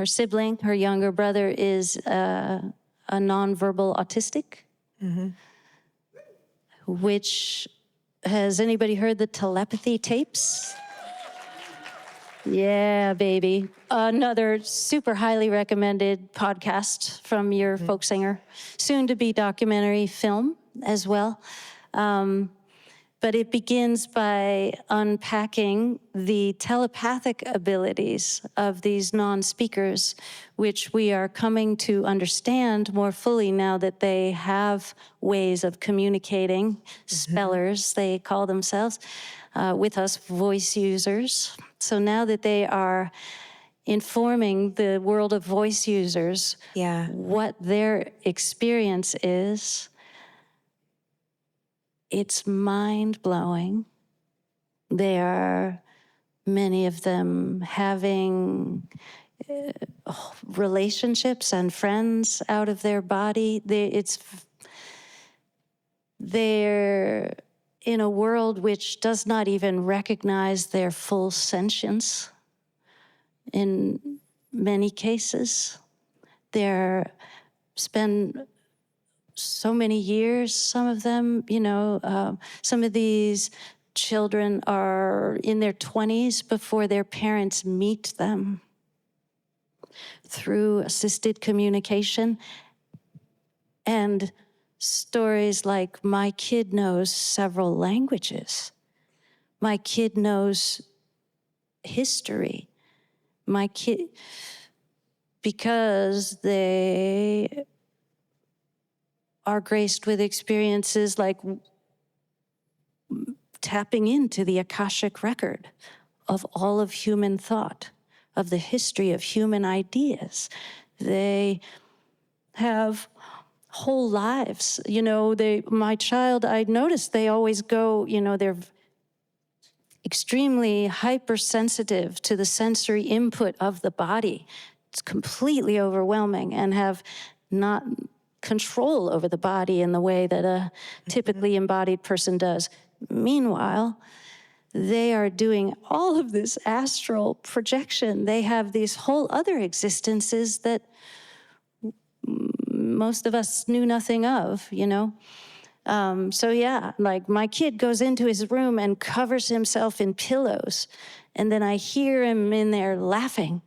[SPEAKER 1] sibling, her younger brother, is a nonverbal autistic, which, has anybody heard the telepathy tapes? Yeah, baby. Another super highly recommended podcast from your folk singer, soon to be documentary film as well. But it begins by unpacking the telepathic abilities of these non-speakers, which we are coming to understand more fully now that they have ways of communicating, spellers, they call themselves, with us voice users. So now that they are informing the world of voice users what their experience is, it's mind-blowing. They are, many of them, having relationships and friends out of their body. They're in a world which does not even recognize their full sentience in many cases. They're spend so many years, some of them, some of these children are in their 20s before their parents meet them through assisted communication. And stories like, my kid knows several languages. My kid knows history. My kid, because they are graced with experiences like tapping into the Akashic record of all of human thought, of the history of human ideas. They have whole lives. My child, I noticed they always go, they're extremely hypersensitive to the sensory input of the body. It's completely overwhelming, and have not control over the body in the way that a typically embodied person does. Meanwhile, they are doing all of this astral projection. They have these whole other existences that most of us knew nothing of, So yeah, like my kid goes into his room and covers himself in pillows, and then I hear him in there laughing.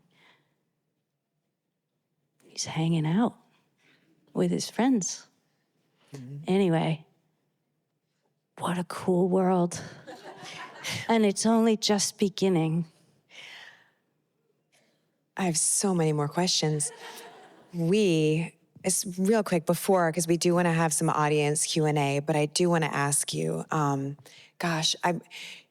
[SPEAKER 1] He's hanging out with his friends. Anyway, what a cool world. And it's only just beginning.
[SPEAKER 4] I have so many more questions. It's real quick before, because we do want to have some audience Q&A, but I do want to ask you,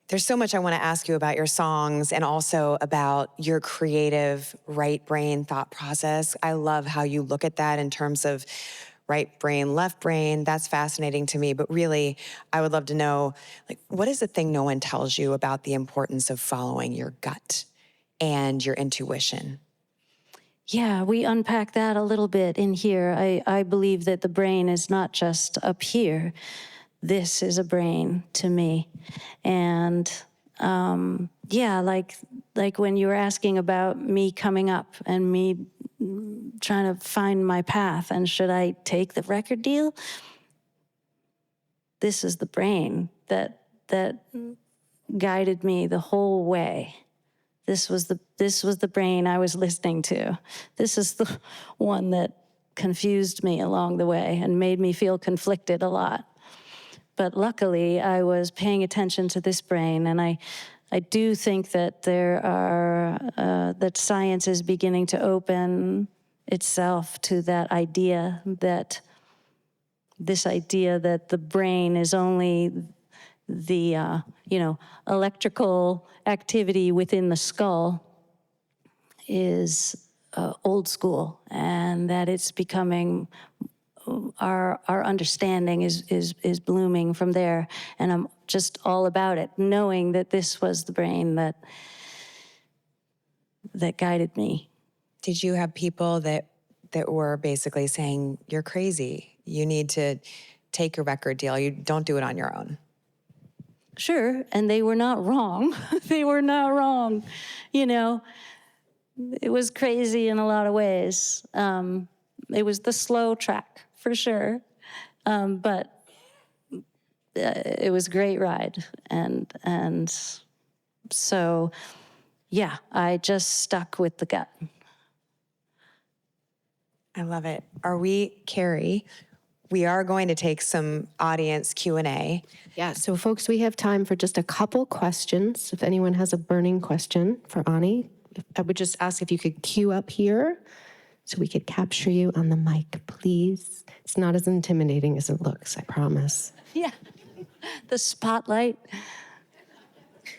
[SPEAKER 4] there's so much I want to ask you about your songs and also about your creative right brain thought process. I love how you look at that in terms of right brain, left brain. That's fascinating to me. But really, I would love to know, what is the thing no one tells you about the importance of following your gut and your intuition?
[SPEAKER 1] Yeah, we unpack that a little bit in here. I believe that the brain is not just up here. This is a brain to me. And like when you were asking about me coming up and me trying to find my path and should I take the record deal? This is the brain that guided me the whole way. This was the brain I was listening to. This is the one that confused me along the way and made me feel conflicted a lot. But luckily, I was paying attention to this brain, and I do think that that science is beginning to open itself to that idea, that the brain is only the electrical activity within the skull is old school, and that it's becoming our understanding is blooming from there. And I'm just all about it, knowing that this was the brain that guided me.
[SPEAKER 4] Did you have people that were basically saying, you're crazy, you need to take a record deal, you don't do it on your own?
[SPEAKER 1] Sure, and they were not wrong. They were not wrong. It was crazy in a lot of ways. It was the slow track, for sure. But it was a great ride. And so, yeah, I just stuck with the gut.
[SPEAKER 4] I love it. Carrie, we are going to take some audience Q&A.
[SPEAKER 3] Yeah, so folks, we have time for just a couple questions. If anyone has a burning question for Ani, I would just ask if you could queue up here so we could capture you on the mic, please. It's not as intimidating as it looks, I promise.
[SPEAKER 1] Yeah, the spotlight.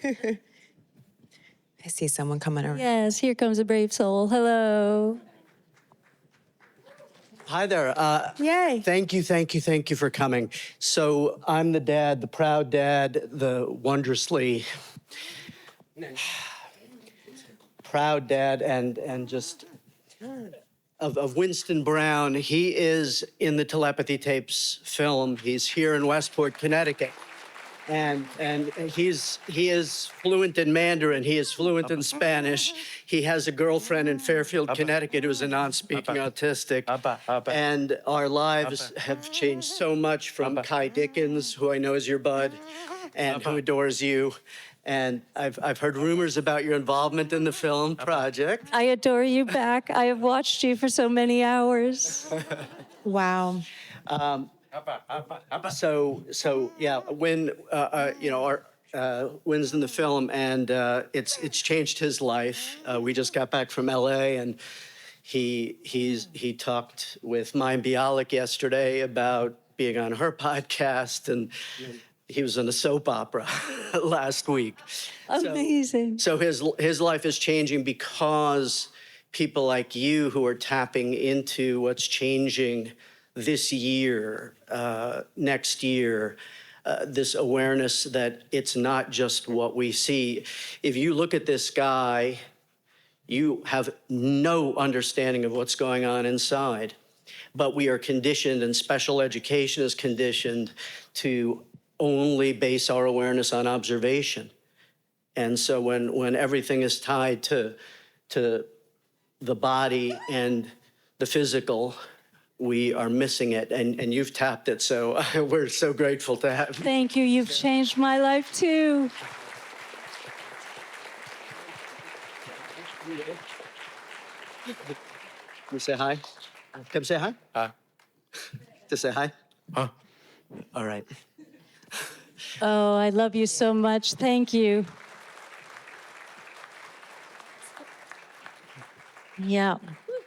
[SPEAKER 4] I see someone coming over.
[SPEAKER 1] Yes, here comes a brave soul. Hello.
[SPEAKER 5] Hi there.
[SPEAKER 1] Yay.
[SPEAKER 5] Thank you for coming. So I'm the dad, the proud dad, the wondrously proud dad, and just of Winston Brown. He is in the Telepathy Tapes film. He's here in Westport, Connecticut. And he is fluent in Mandarin. He is fluent in Spanish. He has a girlfriend in Fairfield, Connecticut, who's a non-speaking autistic. And our lives have changed so much from Kai Dickens, who I know is your bud, and who adores you. And I've heard rumors about your involvement in the film project.
[SPEAKER 1] I adore you back. I have watched you for so many hours.
[SPEAKER 4] Wow.
[SPEAKER 5] So yeah, when Wynn's in the film, and it's changed his life. We just got back from LA, and he talked with Mayim Bialik yesterday about being on her podcast, and he was in a soap opera last week.
[SPEAKER 1] Amazing.
[SPEAKER 5] So his life is changing because people like you who are tapping into what's changing this year, next year, this awareness that it's not just what we see. If you look at this guy, you have no understanding of what's going on inside. But we are conditioned, and special education is conditioned to only base our awareness on observation. And so when everything is tied to the body and the physical, we are missing it, and you've tapped it, so we're so grateful to have you.
[SPEAKER 1] Thank you. You've changed my life too.
[SPEAKER 5] Can you say hi? Come say hi? To say hi? All right.
[SPEAKER 1] Oh, I love you so much. Thank you. Yeah,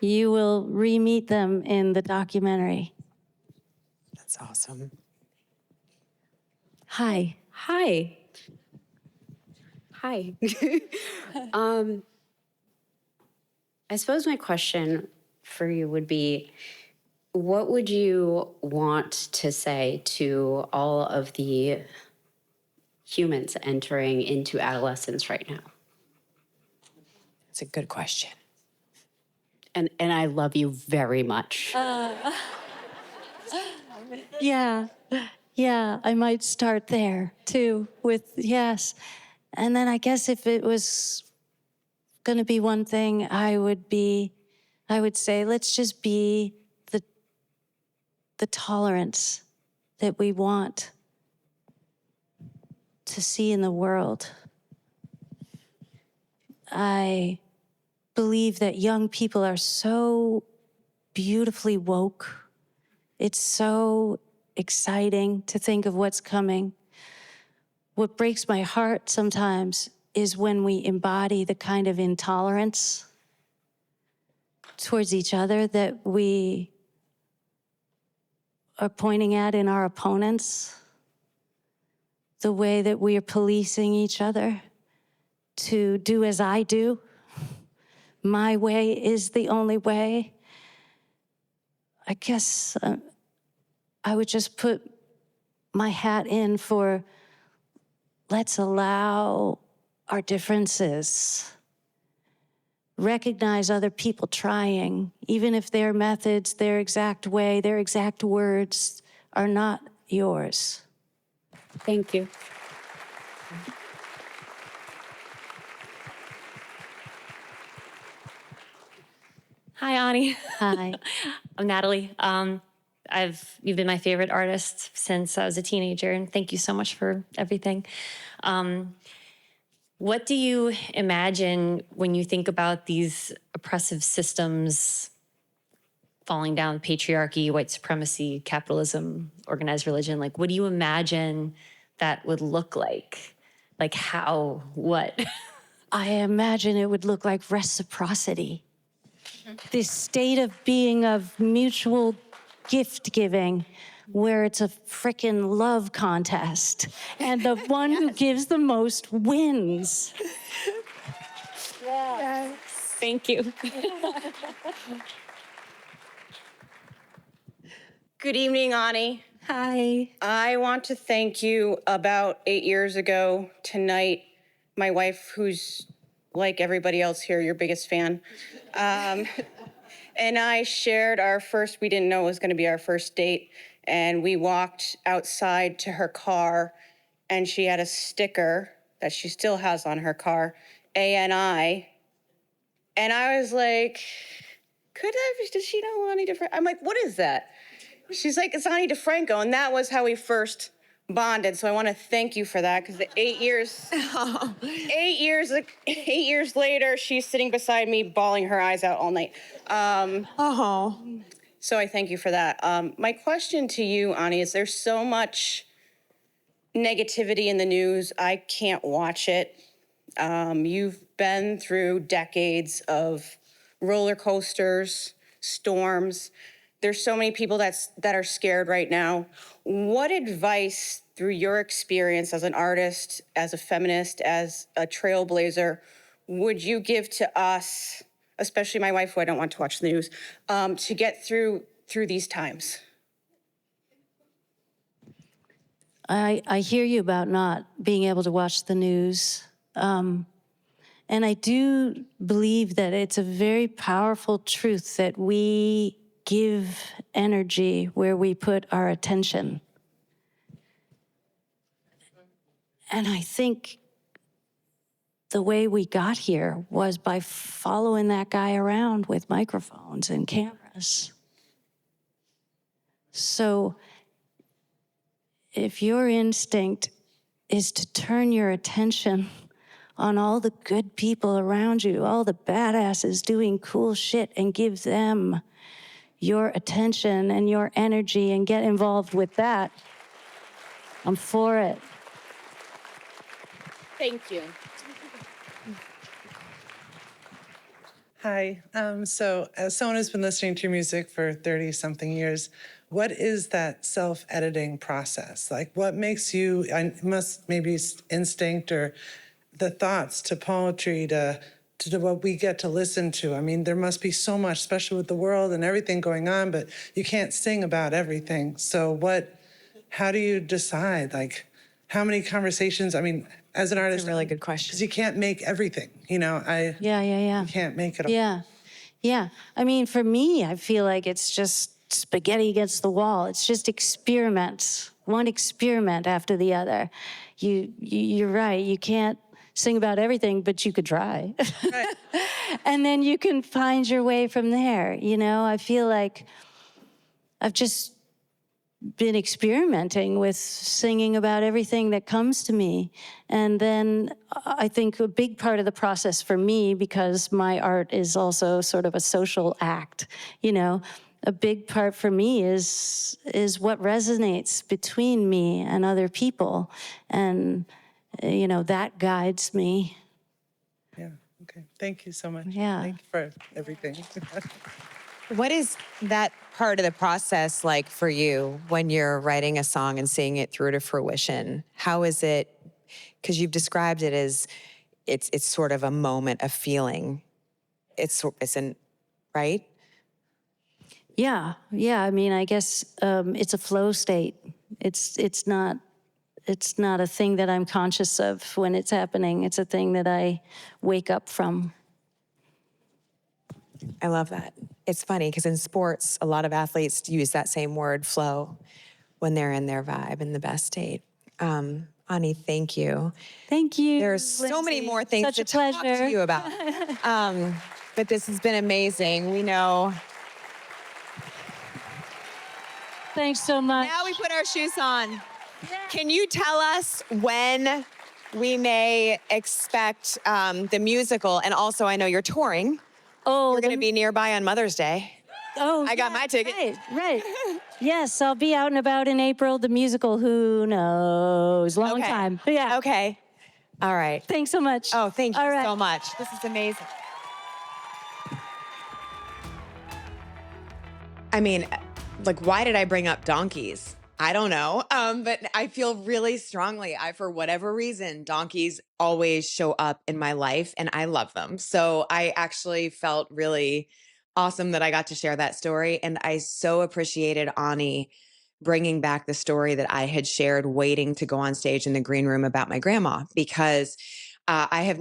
[SPEAKER 1] you will re-meet them in the documentary.
[SPEAKER 4] That's awesome.
[SPEAKER 1] Hi.
[SPEAKER 6] Hi. Hi. I suppose my question for you would be, what would you want to say to all of the humans entering into adolescence right now?
[SPEAKER 4] It's a good question.
[SPEAKER 6] And I love you very much.
[SPEAKER 1] Yeah, I might start there too with yes. And then I guess if it was going to be one thing, I would say, let's just be the tolerance that we want to see in the world. I believe that young people are so beautifully woke. It's so exciting to think of what's coming. What breaks my heart sometimes is when we embody the kind of intolerance towards each other that we are pointing at in our opponents, the way that we are policing each other to do as I do. My way is the only way. I guess I would just put my hat in for let's allow our differences. Recognize other people trying, even if their methods, their exact way, their exact words are not yours.
[SPEAKER 6] Thank you.
[SPEAKER 7] Hi, Ani.
[SPEAKER 1] Hi.
[SPEAKER 7] I'm Natalie. You've been my favorite artist since I was a teenager, and thank you so much for everything. What do you imagine when you think about these oppressive systems falling down, patriarchy, white supremacy, capitalism, organized religion? Like, what do you imagine that would look like? Like how, what?
[SPEAKER 1] I imagine it would look like reciprocity. This state of being of mutual gift giving, where it's a frickin' love contest, and the one who gives the most wins.
[SPEAKER 7] Thank you.
[SPEAKER 8] Good evening, Ani.
[SPEAKER 1] Hi.
[SPEAKER 8] I want to thank you. About 8 years ago tonight, my wife, who's like everybody else here, your biggest fan, and I shared our first, we didn't know it was going to be our first date, and we walked outside to her car, and she had a sticker that she still has on her car, ANI, and I was like, does she know Ani DiFranco? I'm like, what is that? She's like, it's Ani DiFranco, and that was how we first bonded. So I want to thank you for that, because the 8 years, 8 years later, she's sitting beside me, bawling her eyes out all night. So I thank you for that. My question to you, Ani, is there's so much negativity in the news. I can't watch it. You've been through decades of roller coasters, storms. There's so many people that are scared right now. What advice, through your experience as an artist, as a feminist, as a trailblazer, would you give to us, especially my wife, who I don't want to watch the news, to get through these times?
[SPEAKER 1] I hear you about not being able to watch the news. And I do believe that it's a very powerful truth that we give energy where we put our attention. And I think the way we got here was by following that guy around with microphones and cameras. So if your instinct is to turn your attention on all the good people around you, all the badasses doing cool shit, and give them your attention and your energy and get involved with that, I'm for it.
[SPEAKER 8] Thank you.
[SPEAKER 9] Hi. So as someone who's been listening to your music for 30-something years, what is that self-editing process? Like, what makes you, maybe instinct or the thoughts to poetry, to what we get to listen to? I mean, there must be so much, especially with the world and everything going on, but you can't sing about everything. So how do you decide? Like, how many conversations? I mean, as an artist,
[SPEAKER 4] That's a really good question.
[SPEAKER 9] Because you can't make everything, you
[SPEAKER 1] Yeah.
[SPEAKER 9] You can't make it all.
[SPEAKER 1] Yeah. I mean, for me, I feel like it's just spaghetti against the wall. It's just experiments, one experiment after the other. You're right. You can't sing about everything, but you could try.
[SPEAKER 9] Right.
[SPEAKER 1] And then you can find your way from there. I feel like I've just been experimenting with singing about everything that comes to me. And then I think a big part of the process for me, because my art is also sort of a social act, a big part for me is what resonates between me and other people. And, that guides me.
[SPEAKER 9] Yeah. Okay. Thank you so much.
[SPEAKER 1] Yeah.
[SPEAKER 9] Thank you for everything.
[SPEAKER 4] What is that part of the process like for you when you're writing a song and seeing it through to fruition? How is it? Because you've described it as it's sort of a moment of feeling. It's right?
[SPEAKER 1] Yeah. I mean, I guess it's a flow state. It's not a thing that I'm conscious of when it's happening. It's a thing that I wake up from.
[SPEAKER 4] I love that. It's funny because in sports, a lot of athletes use that same word, flow, when they're in their vibe, in the best state. Ani, thank you.
[SPEAKER 1] Thank you.
[SPEAKER 4] There's so many
[SPEAKER 1] Lindsay.
[SPEAKER 4] more things
[SPEAKER 1] Such
[SPEAKER 4] to
[SPEAKER 1] a
[SPEAKER 4] talk
[SPEAKER 1] pleasure.
[SPEAKER 4] to you about. But this has been amazing. We know.
[SPEAKER 1] Thanks so much.
[SPEAKER 4] Now we put our shoes on. Can you tell us when we may expect the musical, and also I know you're touring.
[SPEAKER 1] Oh,
[SPEAKER 4] You're going to be nearby on Mother's Day.
[SPEAKER 1] Oh,
[SPEAKER 4] I got my ticket.
[SPEAKER 1] Right. Yes, I'll be out and about in April. The musical, who knows? Long
[SPEAKER 4] Okay.
[SPEAKER 1] time. But yeah.
[SPEAKER 4] Okay. All right.
[SPEAKER 1] Thanks so much.
[SPEAKER 4] Oh, thank you
[SPEAKER 1] All right.
[SPEAKER 4] so much. This is amazing.
[SPEAKER 2] I mean, like, why did I bring up donkeys? I don't know. But I feel really strongly, for whatever reason, donkeys always show up in my life and I love them. So I actually felt really awesome that I got to share that story. And I so appreciated Ani bringing back the story that I had shared waiting to go on stage in the green room about my grandma, because I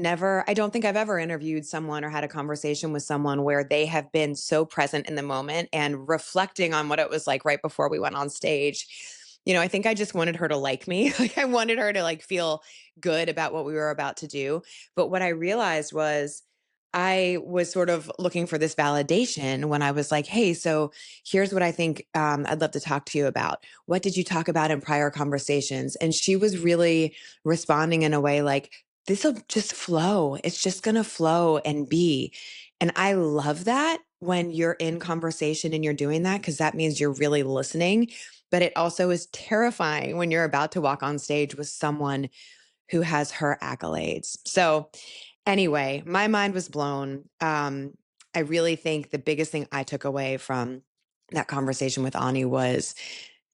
[SPEAKER 2] don't think I've ever interviewed someone or had a conversation with someone where they have been so present in the moment and reflecting on what it was like right before we went on stage. I think I just wanted her to like me. Like, I wanted her to feel good about what we were about to do. But what I realized was I was sort of looking for this validation when I was like, hey, so here's what I think I'd love to talk to you about. What did you talk about in prior conversations? And she was really responding in a way like, this will just flow. It's just going to flow and be. And I love that when you're in conversation and you're doing that, because that means you're really listening. But it also is terrifying when you're about to walk on stage with someone who has her accolades. So anyway, my mind was blown. I really think the biggest thing I took away from that conversation with Ani was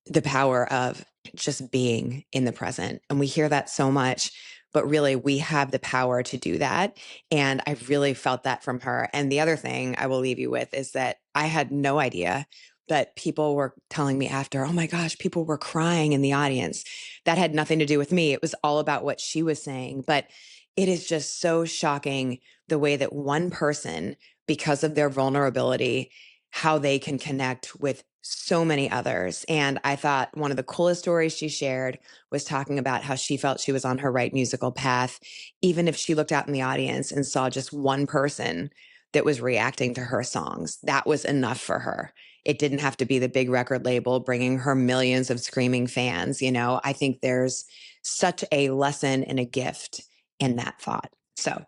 [SPEAKER 2] the power of just being in the present. And we hear that so much, but really we have the power to do that. And I really felt that from her. And the other thing I will leave you with is that I had no idea that people were telling me after, oh my gosh, people were crying in the audience. That had nothing to do with me. It was all about what she was saying. But it is just so shocking the way that one person, because of their vulnerability, how they can connect with so many others. And I thought one of the coolest stories she shared was talking about how she felt she was on her right musical path, even if she looked out in the audience and saw just one person that was reacting to her songs. That was enough for her. It didn't have to be the big record label bringing her millions of screaming fans. I think there's such a lesson and a gift in that thought. So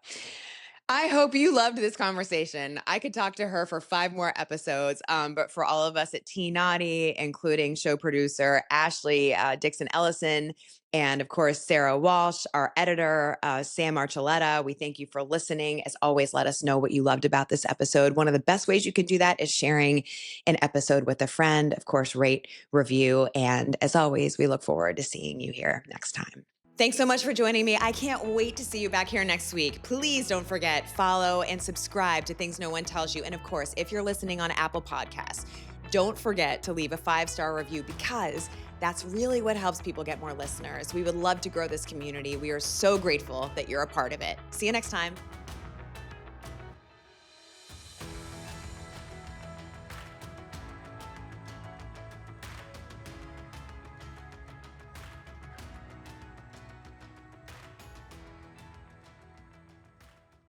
[SPEAKER 2] I hope you loved this conversation. I could talk to her for 5 more episodes, but for all of us at T Naughty, including show producer Ashley Dixon Ellison, and of course, Sarah Walsh, our editor, Sam Archuleta, we thank you for listening. As always, let us know what you loved about this episode. One of the best ways you can do that is sharing an episode with a friend. Of course, rate, review, and as always, we look forward to seeing you here next time. Thanks so much for joining me. I can't wait to see you back here next week. Please don't forget, follow and subscribe to Things No One Tells You. And of course, if you're listening on Apple Podcasts, don't forget to leave a 5-star review, because that's really what helps people get more listeners. We would love to grow this community. We are so grateful that you're a part of it. See you next time.